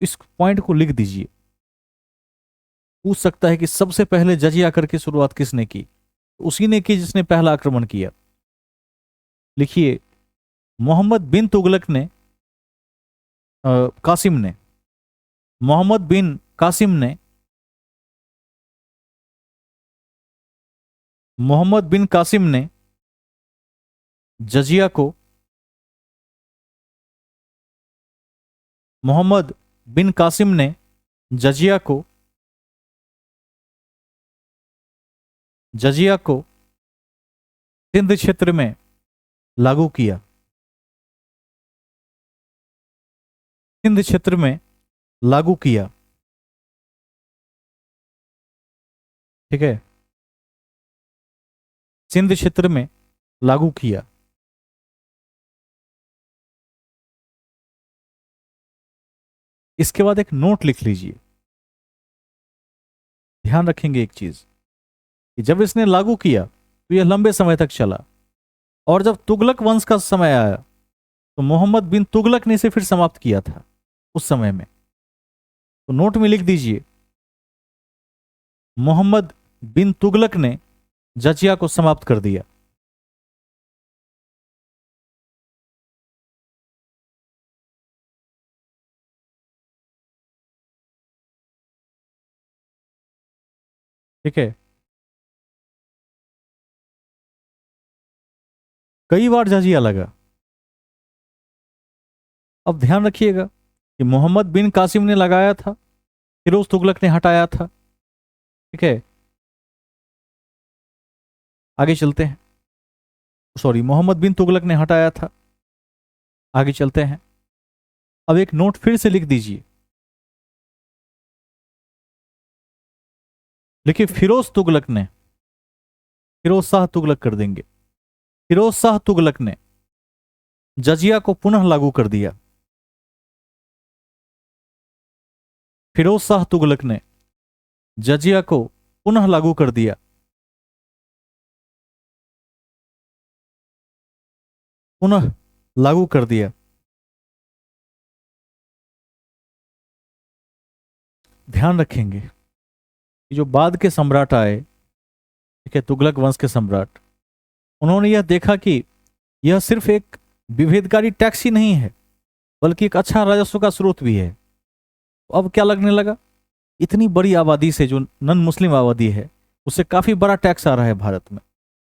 इस पॉइंट को लिख दीजिए। पूछ सकता है कि सबसे पहले जजिया कर की शुरुआत किसने की? उसी ने की जिसने पहला आक्रमण किया। लिखिए, मोहम्मद बिन तुगलक ने कासिम ने मोहम्मद बिन कासिम ने मोहम्मद बिन कासिम ने जजिया को मोहम्मद बिन कासिम ने जजिया को सिंध क्षेत्र में लागू किया। सिंध क्षेत्र में लागू किया। ठीक है, सिंध क्षेत्र में लागू किया। इसके बाद एक नोट लिख लीजिए। ध्यान रखेंगे एक चीज कि जब इसने लागू किया तो यह लंबे समय तक चला, और जब तुगलक वंश का समय आया तो मोहम्मद बिन तुगलक ने इसे फिर समाप्त किया था उस समय में। तो नोट में लिख दीजिए, मोहम्मद बिन तुगलक ने जजिया को समाप्त कर दिया। ठीक है, कई बार जजिया लगा। अब ध्यान रखिएगा कि मोहम्मद बिन कासिम ने लगाया था, फिरोज तुगलक ने हटाया था। ठीक है, आगे चलते हैं। सॉरी, मोहम्मद बिन तुगलक ने हटाया था। आगे चलते हैं। अब एक नोट फिर से लिख दीजिए। लिखिए, फिरोज तुगलक ने, फिरोज शाह तुगलक कर देंगे, फिरोज शाह तुगलक ने जजिया को पुनः लागू कर दिया। फिरोज शाह तुगलक ने जजिया को पुनः लागू कर दिया। पुनः लागू कर दिया। ध्यान रखेंगे कि जो बाद के सम्राट आए, ठीक है, तुगलक वंश के सम्राट, उन्होंने यह देखा कि यह सिर्फ एक विभेदकारी टैक्स ही नहीं है बल्कि एक अच्छा राजस्व का स्रोत भी है। तो अब क्या लगने लगा, इतनी बड़ी आबादी से जो नन मुस्लिम आबादी है उससे काफी बड़ा टैक्स आ रहा है भारत में,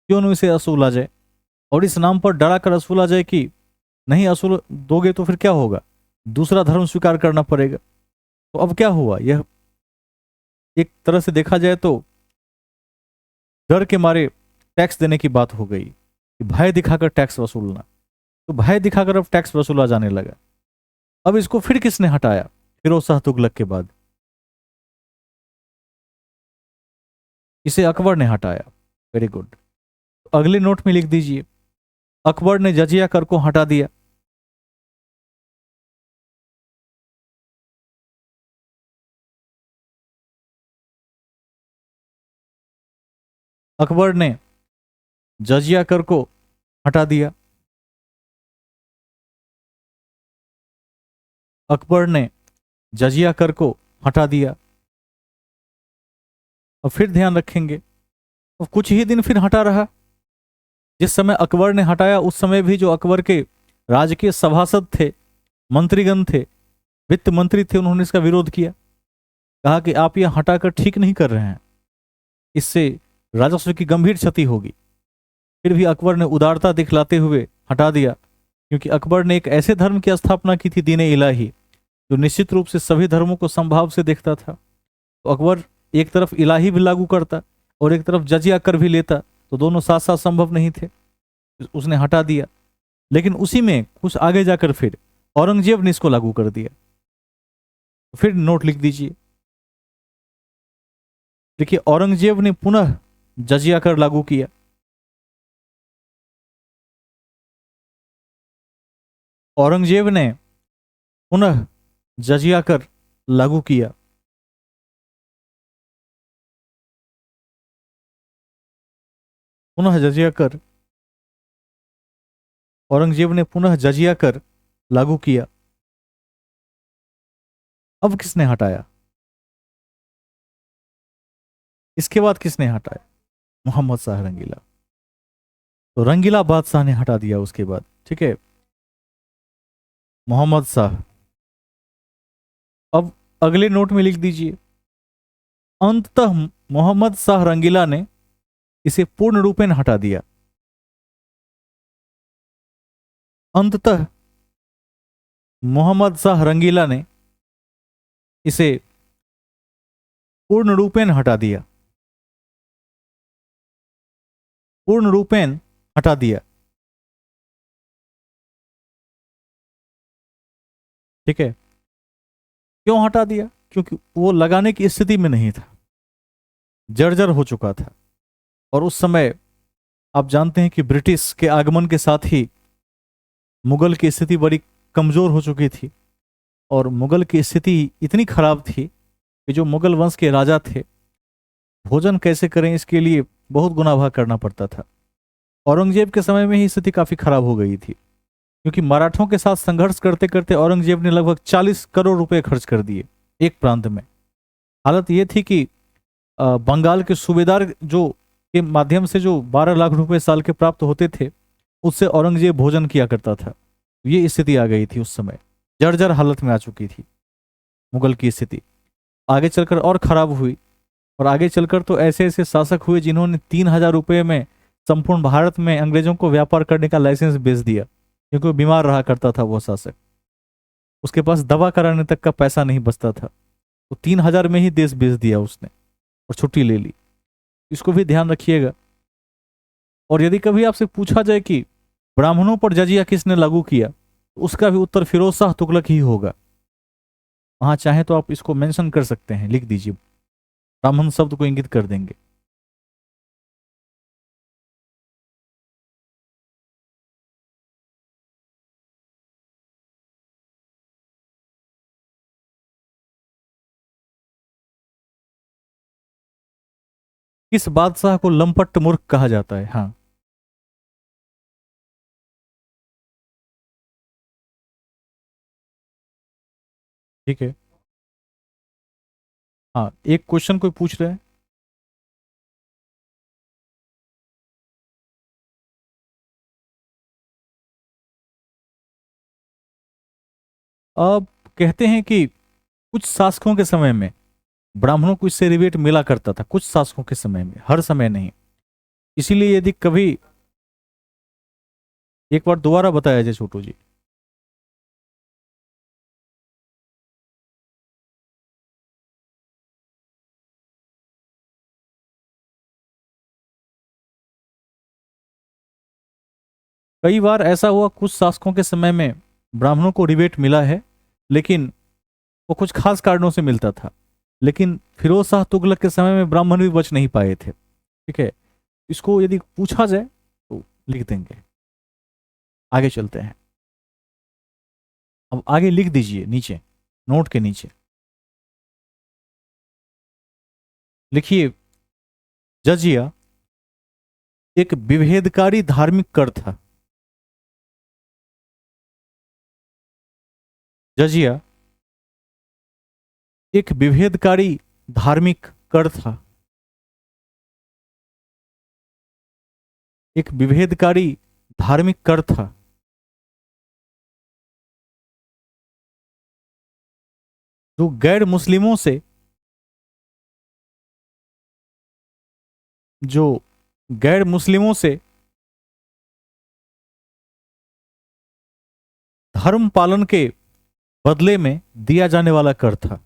क्यों न इसे असूला जाए, और इस नाम पर डरा कर असूला जाए कि नहीं असूल दोगे तो फिर क्या होगा, दूसरा धर्म स्वीकार करना पड़ेगा। तो अब क्या हुआ, यह एक तरह से देखा जाए तो डर के मारे टैक्स देने की बात हो गई कि भय दिखाकर टैक्स वसूलना। तो भय दिखाकर अब टैक्स वसूला जाने लगा। अब इसको फिर किसने हटाया? फिरोज शाह तुगलक के बाद इसे अकबर ने हटाया। Very good. अगले नोट में लिख दीजिए, अकबर ने जजिया कर को हटा दिया। अकबर ने जजिया कर को हटा दिया। अकबर ने जजिया कर को हटा दिया। और फिर ध्यान रखेंगे, और कुछ ही दिन फिर हटा रहा। जिस समय अकबर ने हटाया उस समय भी जो अकबर के राजकीय सभासद थे, मंत्रीगण थे, वित्त मंत्री थे, उन्होंने इसका विरोध किया। कहा कि आप यह हटाकर ठीक नहीं कर रहे हैं, इससे राजस्व की गंभीर क्षति होगी। फिर भी अकबर ने उदारता दिखलाते हुए हटा दिया, क्योंकि अकबर ने एक ऐसे धर्म की स्थापना की थी, दीन इलाही, जो निश्चित रूप से सभी धर्मों को समभाव से देखता था। तो अकबर एक तरफ इलाही भी लागू करता और एक तरफ जजिया कर भी लेता, तो दोनों साथ साथ संभव नहीं थे। उसने हटा दिया। लेकिन उसी में कुछ आगे जाकर फिर औरंगजेब ने इसको लागू कर दिया। फिर नोट लिख दीजिए। देखिए, औरंगजेब ने पुनः जजिया कर लागू किया। औरंगजेब ने पुनः जजिया कर लागू किया। पुनः जजिया कर औरंगजेब ने पुनः जजिया कर लागू किया। अब किसने हटाया? इसके बाद किसने हटाया? मोहम्मद शाह रंगीला। तो रंगीला बादशाह ने हटा दिया उसके बाद। ठीक है, मोहम्मद शाह। अब अगले नोट में लिख दीजिए, अंततः मोहम्मद शाह रंगीला ने इसे पूर्ण रूपेण हटा दिया। अंततः मोहम्मद शाह रंगीला ने इसे पूर्ण रूपेण हटा दिया। पूर्ण रूपेण हटा दिया। ठीक है, क्यों हटा दिया? क्योंकि वो लगाने की स्थिति में नहीं था, जर्जर हो चुका था। और उस समय आप जानते हैं कि ब्रिटिश के आगमन के साथ ही मुगल की स्थिति बड़ी कमजोर हो चुकी थी। और मुगल की स्थिति इतनी खराब थी कि जो मुगल वंश के राजा थे, भोजन कैसे करें इसके लिए बहुत गुनाह करना पड़ता था। औरंगजेब के समय में ही स्थिति काफी खराब हो गई थी, क्योंकि मराठों के साथ संघर्ष करते करते औरंगजेब ने लगभग 40 करोड़ रुपए खर्च कर दिए एक प्रांत में। हालत यह थी कि बंगाल के सूबेदार जो के माध्यम से जो 12 लाख रुपए साल के प्राप्त होते थे, उससे औरंगजेब भोजन किया करता था। ये स्थिति आ गई थी उस समय, जर्जर हालत में आ चुकी थी मुगल की स्थिति। आगे चलकर और खराब हुई। और आगे चलकर तो ऐसे ऐसे शासक हुए जिन्होंने 3,000 रुपये में संपूर्ण भारत में अंग्रेजों को व्यापार करने का लाइसेंस बेच दिया, क्योंकि वो बीमार रहा करता था वो शासक। उसके पास दवा कराने तक का पैसा नहीं बचता था, तो 3,000 में ही देश बेच दिया उसने और छुट्टी ले ली। इसको भी ध्यान रखिएगा। और यदि कभी आपसे पूछा जाए कि ब्राह्मणों पर जजिया किसने लागू किया, तो उसका भी उत्तर फिरोज शाह तुगलक ही होगा। वहां चाहे तो आप इसको मेंशन कर सकते हैं, लिख दीजिए, ब्राह्मण शब्द को इंगित कर देंगे। किस बादशाह को लंपट मूर्ख कहा जाता है? हाँ, ठीक है। हाँ, एक क्वेश्चन कोई पूछ रहे हैं। अब कहते हैं कि कुछ शासकों के समय में ब्राह्मणों को इससे रिबेट मिला करता था, कुछ शासकों के समय में, हर समय नहीं। इसीलिए यदि कभी, एक बार दोबारा बताया जाए छोटू जी। कई बार ऐसा हुआ कुछ शासकों के समय में ब्राह्मणों को रिबेट मिला है, लेकिन वो कुछ खास कारणों से मिलता था। लेकिन फिरोज शाह तुगलक के समय में ब्राह्मण भी बच नहीं पाए थे। ठीक है, इसको यदि पूछा जाए तो लिख देंगे। आगे चलते हैं। अब आगे लिख दीजिए नीचे, नोट के नीचे लिखिए, जजिया एक विभेदकारी धार्मिक कर था। जजिया एक विभेदकारी धार्मिक कर था। एक विभेदकारी धार्मिक कर था जो गैर मुस्लिमों से, जो गैर मुस्लिमों से धर्म पालन के बदले में दिया जाने वाला कर था।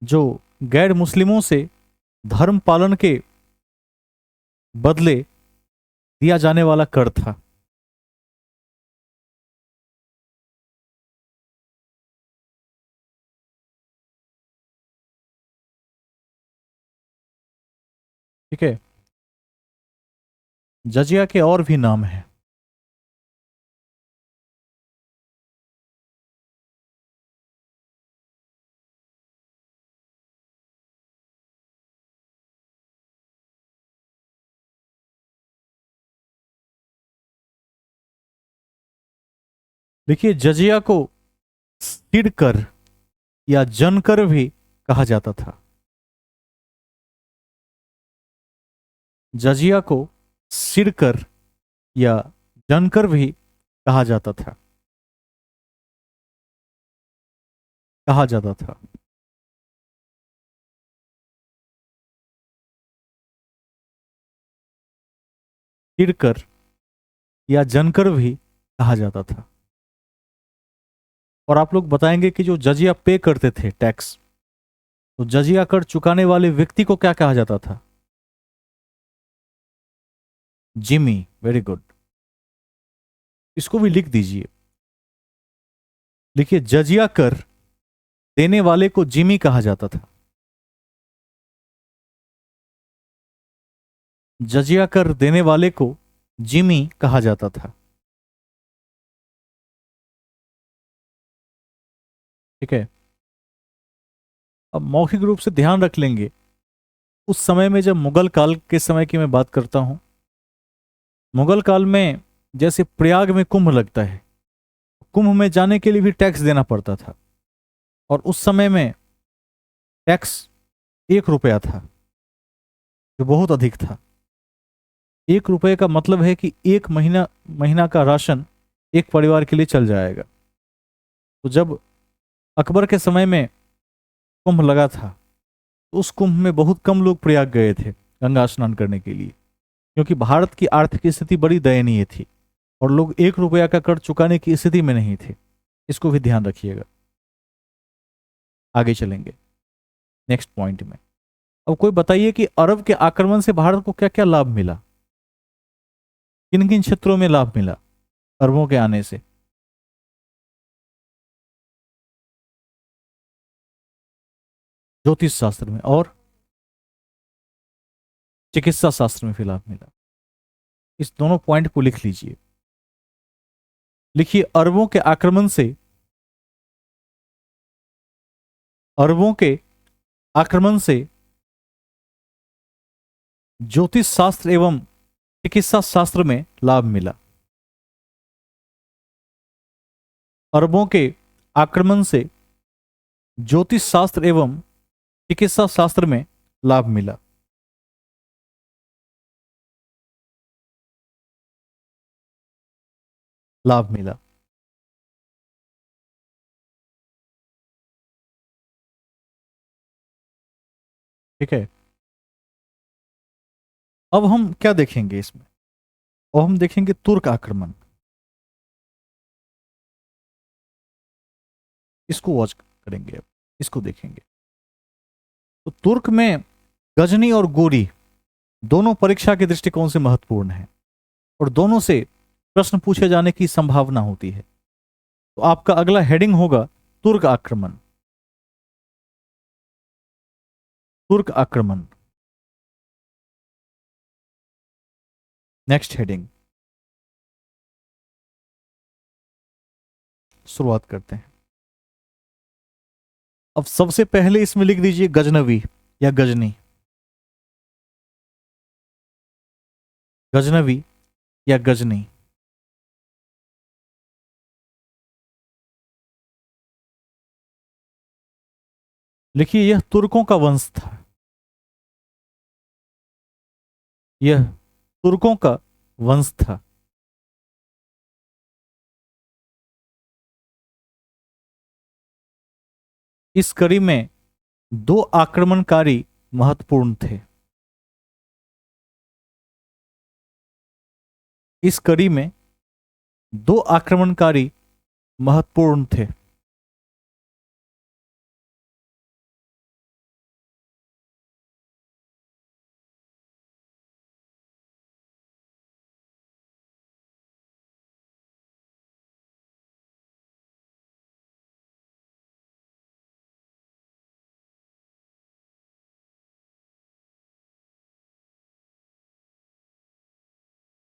जो गैर मुस्लिमों से धर्म पालन के बदले दिया जाने वाला कर था। ठीक है। जजिया के और भी नाम हैं। देखिए, जजिया को सिड़कर या जनकर भी कहा जाता था। जजिया को सिड़कर या जनकर भी कहा जाता था। कहा जाता था। सिड़कर या जनकर भी कहा जाता था। और आप लोग बताएंगे कि जो जजिया पे करते थे टैक्स, तो जजिया कर चुकाने वाले व्यक्ति को क्या कहा जाता था? जिमी। Very good. इसको भी लिख दीजिए। देखिए, जजिया कर देने वाले को जिमी कहा जाता था। जजिया कर देने वाले को जिमी कहा जाता था। ठीक है। अब मौखिक रूप से ध्यान रख लेंगे, उस समय में जब मुगल काल के समय की मैं बात करता हूं, मुगल काल में जैसे प्रयाग में कुंभ लगता है, कुंभ में जाने के लिए भी टैक्स देना पड़ता था। और उस समय में टैक्स 1 रुपया था, जो बहुत अधिक था। 1 रुपये का मतलब है कि एक महीना महीना का राशन एक परिवार के लिए चल जाएगा। तो जब अकबर के समय में कुंभ लगा था, तो उस कुंभ में बहुत कम लोग प्रयाग गए थे गंगा स्नान करने के लिए, क्योंकि भारत की आर्थिक स्थिति बड़ी दयनीय थी और लोग 1 रुपया का कर चुकाने की स्थिति में नहीं थे। इसको भी ध्यान रखिएगा। आगे चलेंगे नेक्स्ट पॉइंट में। अब कोई बताइए कि अरब के आक्रमण से भारत को क्या क्या लाभ मिला? किन किन क्षेत्रों में लाभ मिला अरबों के आने से? ज्योतिष शास्त्र में और चिकित्सा शास्त्र में भी लाभ मिला। इस दोनों पॉइंट को लिख लीजिए। लिखिए, अरबों के आक्रमण से ज्योतिष शास्त्र एवं चिकित्सा शास्त्र में लाभ मिला। अरबों के आक्रमण से ज्योतिष शास्त्र एवं चिकित्सा शास्त्र में लाभ मिला। लाभ मिला। ठीक है। अब हम क्या देखेंगे इसमें? अब हम देखेंगे तुर्क आक्रमण। इसको वॉच करेंगे। अब इसको देखेंगे। तो तुर्क में गजनी और गोरी दोनों परीक्षा के दृष्टिकोण से महत्वपूर्ण है और दोनों से प्रश्न पूछे जाने की संभावना होती है। तो आपका अगला हेडिंग होगा तुर्क आक्रमण। तुर्क आक्रमण। Next heading. शुरुआत करते हैं। अब सबसे पहले इसमें लिख दीजिए गजनवी या गजनी। गजनवी या गजनी। लिखिए, यह तुर्कों का वंश था। यह तुर्कों का वंश था। इस कड़ी में दो आक्रमणकारी महत्वपूर्ण थे। इस कड़ी में दो आक्रमणकारी महत्वपूर्ण थे।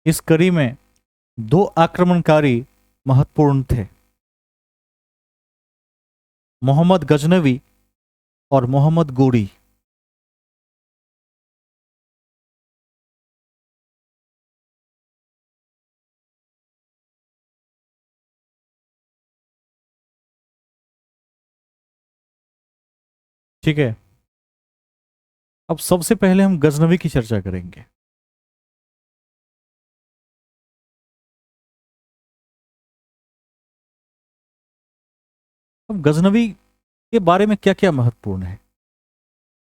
इस कड़ी में दो आक्रमणकारी महत्वपूर्ण थे, मोहम्मद गजनवी और मोहम्मद गोरी। ठीक है, अब सबसे पहले हम गजनवी की चर्चा करेंगे। अब गजनवी के बारे में क्या क्या महत्वपूर्ण है,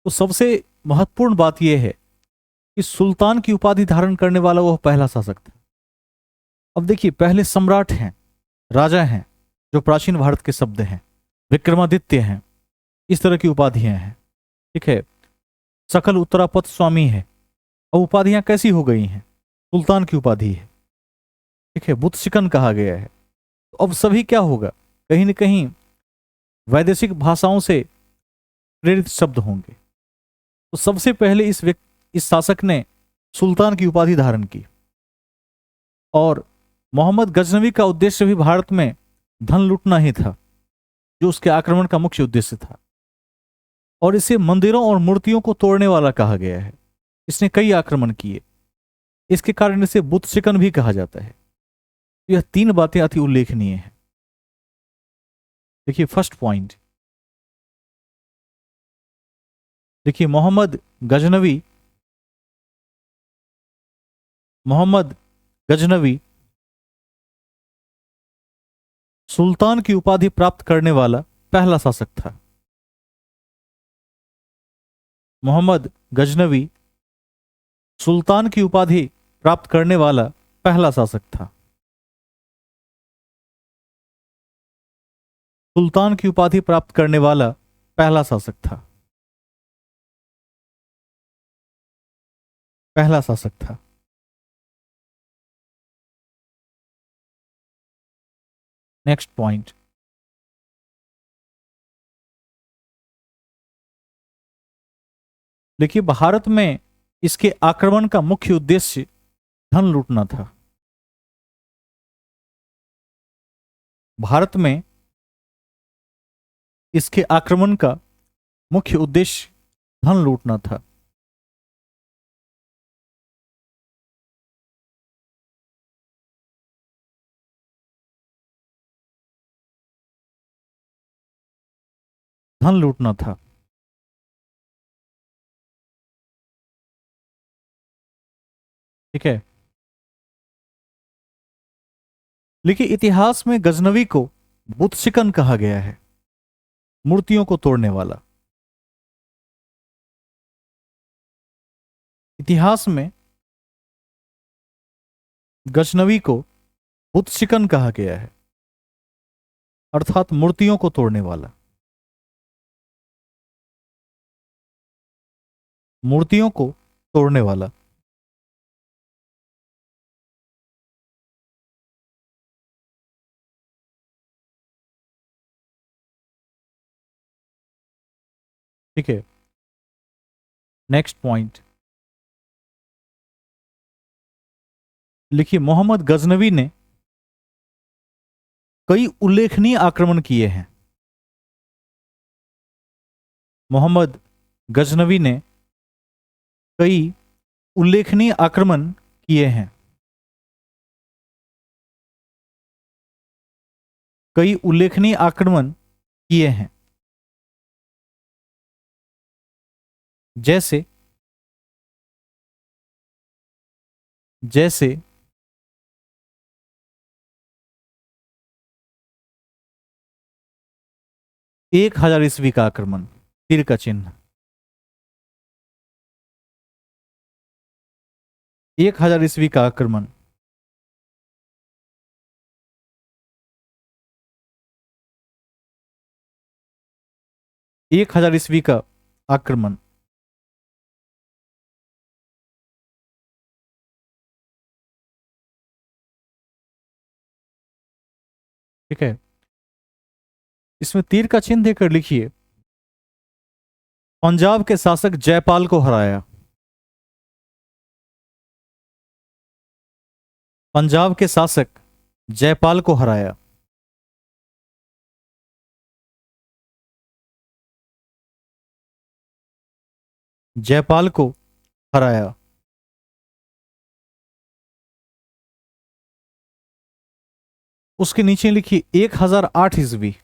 तो सबसे महत्वपूर्ण बात यह है कि सुल्तान की उपाधि धारण करने वाला वह पहला शासक था। अब देखिए, पहले सम्राट हैं, राजा हैं, जो प्राचीन भारत के शब्द हैं, विक्रमादित्य हैं, इस तरह की उपाधियां हैं। ठीक है, सकल उत्तरापथ स्वामी है। अब उपाधियां कैसी हो गई हैं? सुल्तान की उपाधि है। ठीक है, बुत शिकन कहा गया है। तो अब सभी क्या होगा, कहीं ना कहीं वैदेशिक भाषाओं से प्रेरित शब्द होंगे। तो सबसे पहले इस शासक ने सुल्तान की उपाधि धारण की। और मोहम्मद गजनवी का उद्देश्य भी भारत में धन लूटना ही था, जो उसके आक्रमण का मुख्य उद्देश्य था। और इसे मंदिरों और मूर्तियों को तोड़ने वाला कहा गया है। इसने कई आक्रमण किए, इसके कारण इसे बुत शिकन भी कहा जाता है। यह तीन बातें अति उल्लेखनीय हैं। देखिए फर्स्ट पॉइंट, देखिए मोहम्मद गजनवी सुल्तान की उपाधि प्राप्त करने वाला पहला शासक था। मोहम्मद गजनवी सुल्तान की उपाधि प्राप्त करने वाला पहला शासक था। सुल्तान की उपाधि प्राप्त करने वाला पहला शासक था। पहला शासक था। नेक्स्ट पॉइंट, देखिए भारत में इसके आक्रमण का मुख्य उद्देश्य धन लूटना था। भारत में इसके आक्रमण का मुख्य उद्देश्य धन लूटना था। धन लूटना था। ठीक है, लेकिन इतिहास में गजनवी को बुत शिकन कहा गया है, मूर्तियों को तोड़ने वाला। इतिहास में गजनवी को बुत शिकन कहा गया है, अर्थात मूर्तियों को तोड़ने वाला। मूर्तियों को तोड़ने वाला। ठीक है, नेक्स्ट पॉइंट, लिखिए मोहम्मद गजनवी ने कई उल्लेखनीय आक्रमण किए हैं। मोहम्मद गजनवी ने कई उल्लेखनीय आक्रमण किए हैं। कई उल्लेखनीय आक्रमण किए हैं, जैसे जैसे 1000 ईस्वी का आक्रमण, तीर का चिन्ह। 1000 ईस्वी का आक्रमण। 1000 ईस्वी का आक्रमण। ठीक है, इसमें तीर का चिन्ह देकर लिखिए, पंजाब के शासक जयपाल को हराया। पंजाब के शासक जयपाल को हराया। जयपाल को हराया। उसके नीचे लिखिए 1008 ईस्वी।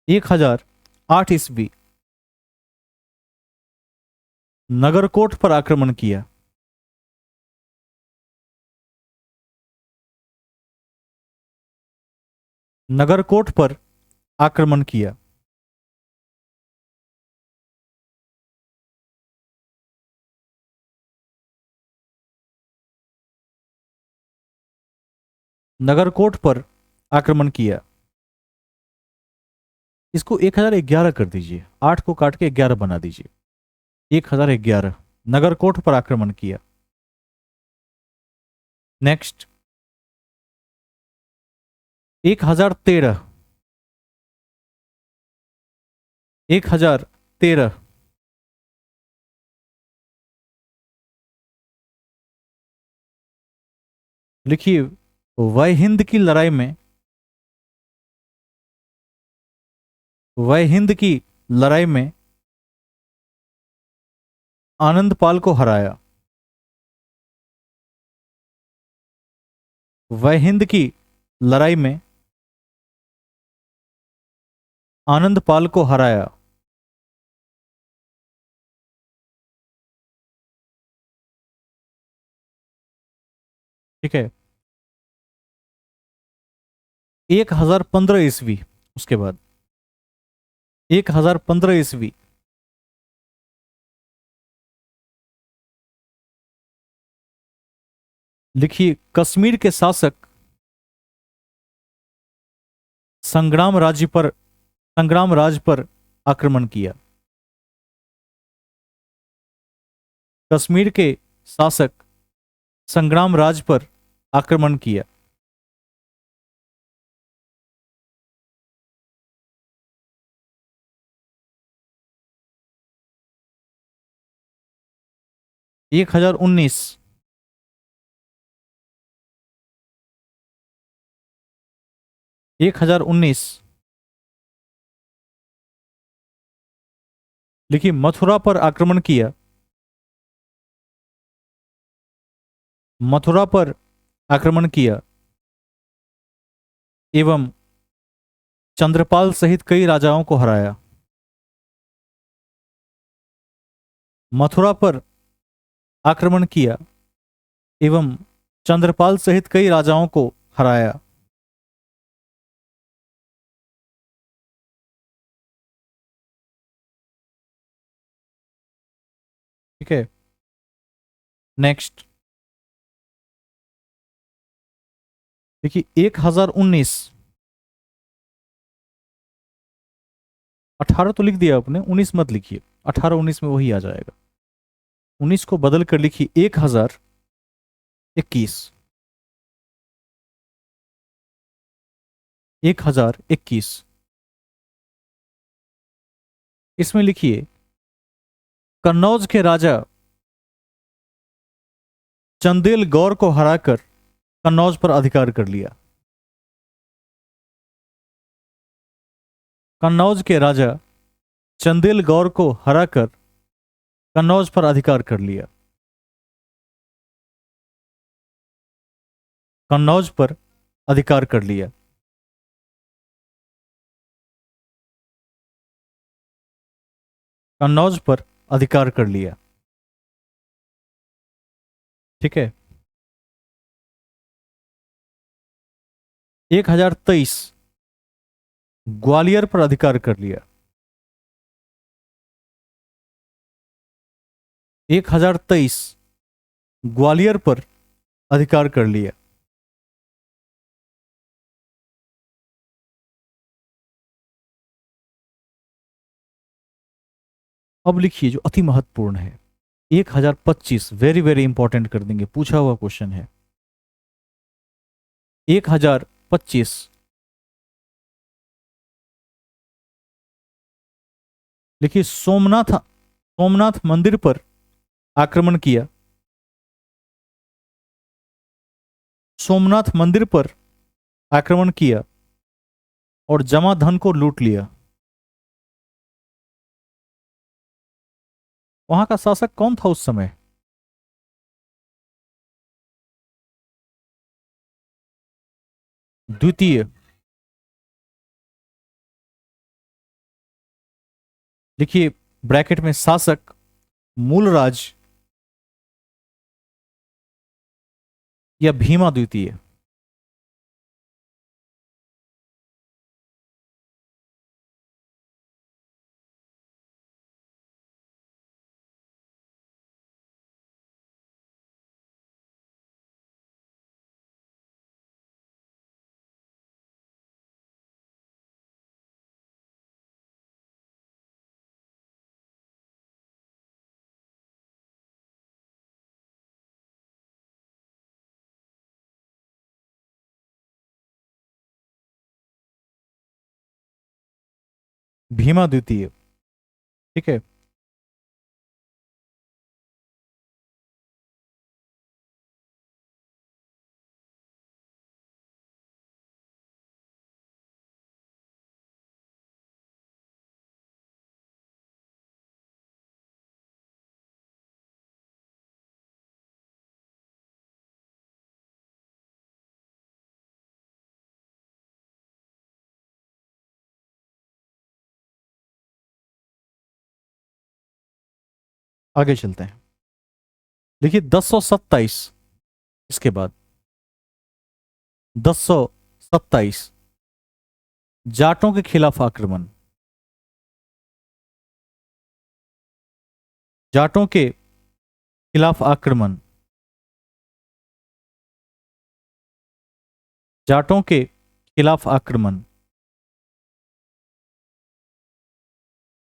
1008 ईस्वी नगरकोट पर आक्रमण किया। नगरकोट पर आक्रमण किया। नगरकोट पर आक्रमण किया। इसको 1011 कर दीजिए, 8 को काट के 11 बना दीजिए। 1011 नगरकोट पर आक्रमण किया। नेक्स्ट 1013। 1013 लिखिए वह हिंद की लड़ाई में, वह हिंद की लड़ाई में आनंदपाल को हराया। वह हिंद की लड़ाई में आनंदपाल को हराया। ठीक है। 1015 ईस्वी उसके बाद 1015 ईस्वी लिखिए कश्मीर के शासक संग्राम राज पर आक्रमण किया। कश्मीर के शासक संग्राम राज पर आक्रमण किया। एक हजार उन्नीस 1019 लिखिए मथुरा पर आक्रमण किया। मथुरा पर आक्रमण किया एवं चंद्रपाल सहित कई राजाओं को हराया। मथुरा पर आक्रमण किया एवं चंद्रपाल सहित कई राजाओं को हराया। ठीक है। नेक्स्ट देखिए 1019 18 तो लिख दिया आपने, 19 मत लिखिए, 18 19 में वही आ जाएगा। 19 को बदल कर लिखिए 1021। 1021 इसमें लिखिए कन्नौज के राजा चंदेल गौर को हराकर कन्नौज पर अधिकार कर लिया। कन्नौज के राजा चंदेल गौर को हराकर कन्नौज पर अधिकार कर लिया। कन्नौज पर अधिकार कर लिया। कन्नौज पर अधिकार कर लिया। ठीक है। 1023 ग्वालियर पर अधिकार कर लिया। 1023 ग्वालियर पर अधिकार कर लिया। अब लिखिए जो अति महत्वपूर्ण है 1025 वेरी वेरी इंपॉर्टेंट कर देंगे, पूछा हुआ क्वेश्चन है। 1025 लिखिए सोमनाथ मंदिर पर आक्रमण किया। सोमनाथ मंदिर पर आक्रमण किया और जमा धन को लूट लिया। वहां का शासक कौन था उस समय? द्वितीय। लिखिए ब्रैकेट में शासक, मूलराज या भीमा द्वितीय। भीमा द्वितीय। ठीक है। आगे चलते हैं। देखिए 1027, इसके बाद 1027 जाटों के खिलाफ आक्रमण। जाटों के खिलाफ आक्रमण। जाटों के खिलाफ आक्रमण।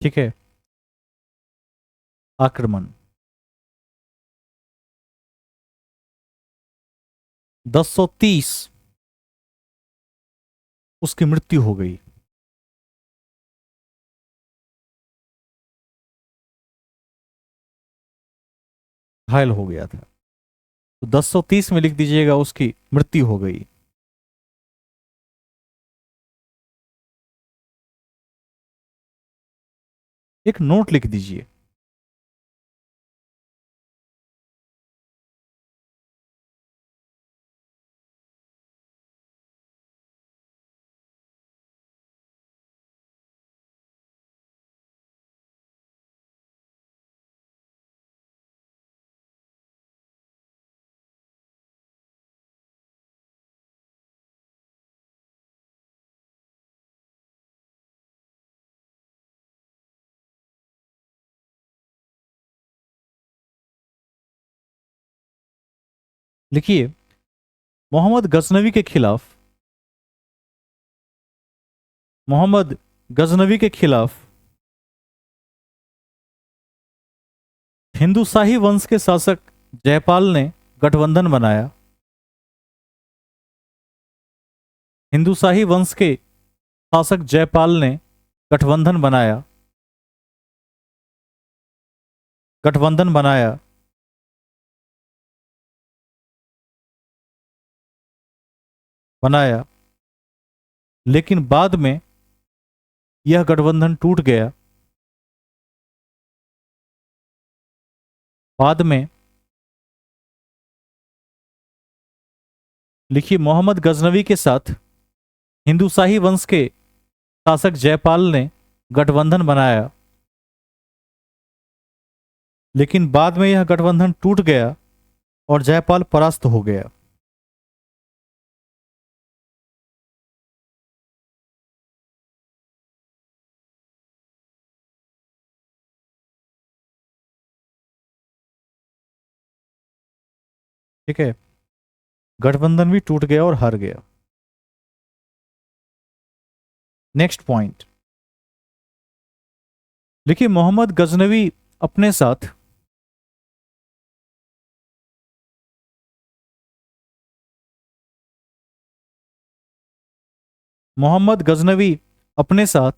ठीक है। आक्रमण। 1030 उसकी मृत्यु हो गई। घायल हो गया था। तो 1030 में लिख दीजिएगा उसकी मृत्यु हो गई। एक नोट लिख दीजिए। लिखिए मोहम्मद गजनवी के खिलाफ, मोहम्मद गजनवी के खिलाफ हिंदू शाही वंश के शासक जयपाल ने गठबंधन बनाया। हिंदू शाही वंश के शासक जयपाल ने गठबंधन बनाया। गठबंधन बनाया। बनाया। लेकिन बाद में यह गठबंधन टूट गया। बाद में लिखिए मोहम्मद गजनवी के साथ हिंदू शाही वंश के शासक जयपाल ने गठबंधन बनाया। लेकिन बाद में यह गठबंधन टूट गया और जयपाल परास्त हो गया। ठीक है। गठबंधन भी टूट गया और हार गया। नेक्स्ट पॉइंट देखिए मोहम्मद गजनवी अपने साथ मोहम्मद गजनवी अपने साथ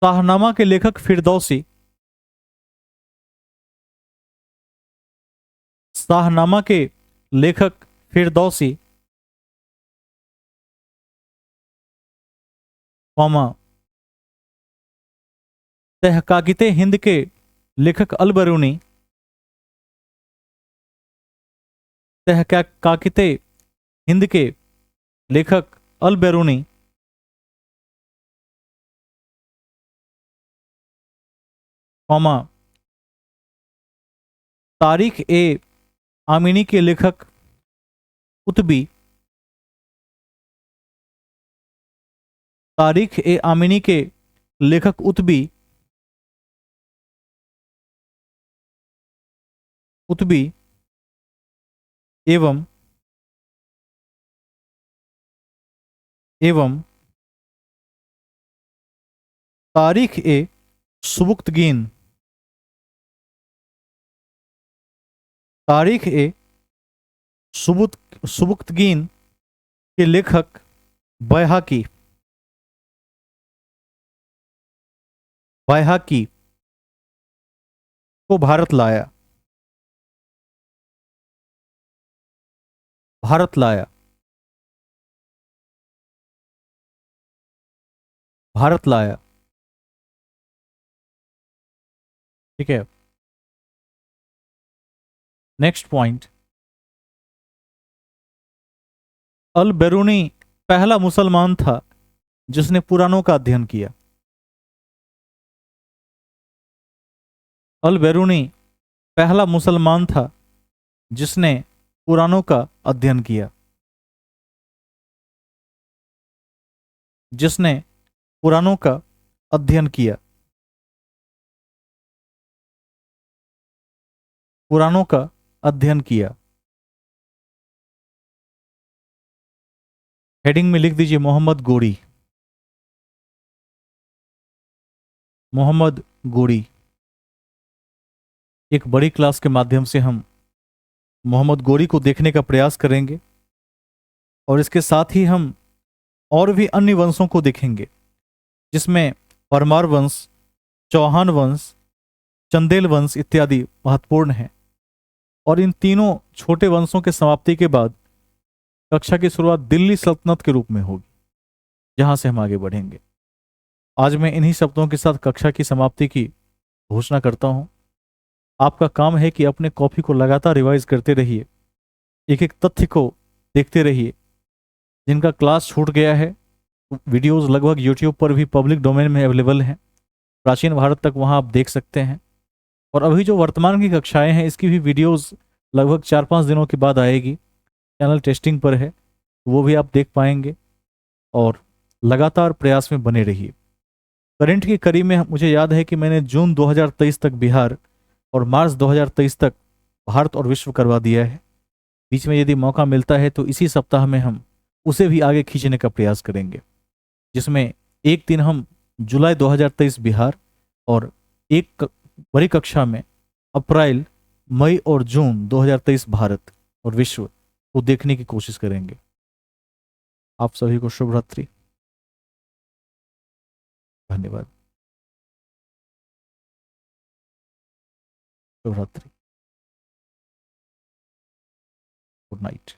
शाहनामा के लेखक फिरदौसी, शाहनामा के लेखक फिरदौसी, कौमा तहकाकिते हिंद के लेखक अल बरूनी, तहकाकिते हिंद के लेखक अल बैरूनी, कौमा तारीख ए आमिनी के लेखक कुतबी, तारीख ए आमिनी के लेखक उतबी, कुतबी एवं एवं तारीख ए सुबुक्तगीन, तारीख ए सुबुक्तगीन के लेखक बैहाकी, बैहाकी को भारत लाया, भारत लाया, भारत लाया। ठीक है, नेक्स्ट पॉइंट, अल बैरूनी पहला मुसलमान था जिसने पुराणों का अध्ययन किया। अल बैरूनी पहला मुसलमान था जिसने पुराणों का अध्ययन किया, जिसने पुराणों का अध्ययन किया, पुराणों का अध्ययन किया। हेडिंग में लिख दीजिए मोहम्मद गोरी, मोहम्मद गोरी। एक बड़ी क्लास के माध्यम से हम मोहम्मद गोरी को देखने का प्रयास करेंगे और इसके साथ ही हम और भी अन्य वंशों को देखेंगे जिसमें परमार वंश, चौहान वंश, चंदेल वंश इत्यादि महत्वपूर्ण हैं। और इन तीनों छोटे वंशों के समाप्ति के बाद कक्षा की शुरुआत दिल्ली सल्तनत के रूप में होगी, जहां से हम आगे बढ़ेंगे। आज मैं इन्हीं शब्दों के साथ कक्षा की समाप्ति की घोषणा करता हूं। आपका काम है कि अपने कॉपी को लगातार रिवाइज करते रहिए, एक एक तथ्य को देखते रहिए। जिनका क्लास छूट गया है, वीडियोस लगभग यूट्यूब पर भी पब्लिक डोमेन में अवेलेबल हैं, प्राचीन भारत तक वहां आप देख सकते हैं। और अभी जो वर्तमान की कक्षाएं हैं, इसकी भी वीडियोस लगभग 4-5 दिनों के बाद आएगी, चैनल टेस्टिंग पर है, वो भी आप देख पाएंगे। और लगातार प्रयास में बने रहिए। करंट की कड़ी में मुझे याद है कि मैंने जून 2023 तक बिहार और मार्च 2023 तक भारत और विश्व करवा दिया है। बीच में यदि मौका मिलता है तो इसी सप्ताह में हम उसे भी आगे खींचने का प्रयास करेंगे, जिसमें एक दिन हम जुलाई 2023 बिहार और एक बड़ी कक्षा में अप्रैल, मई और जून 2023 भारत और विश्व को देखने की कोशिश करेंगे। आप सभी को शुभ रात्रि, धन्यवाद, शुभ रात्रि, गुड नाइट।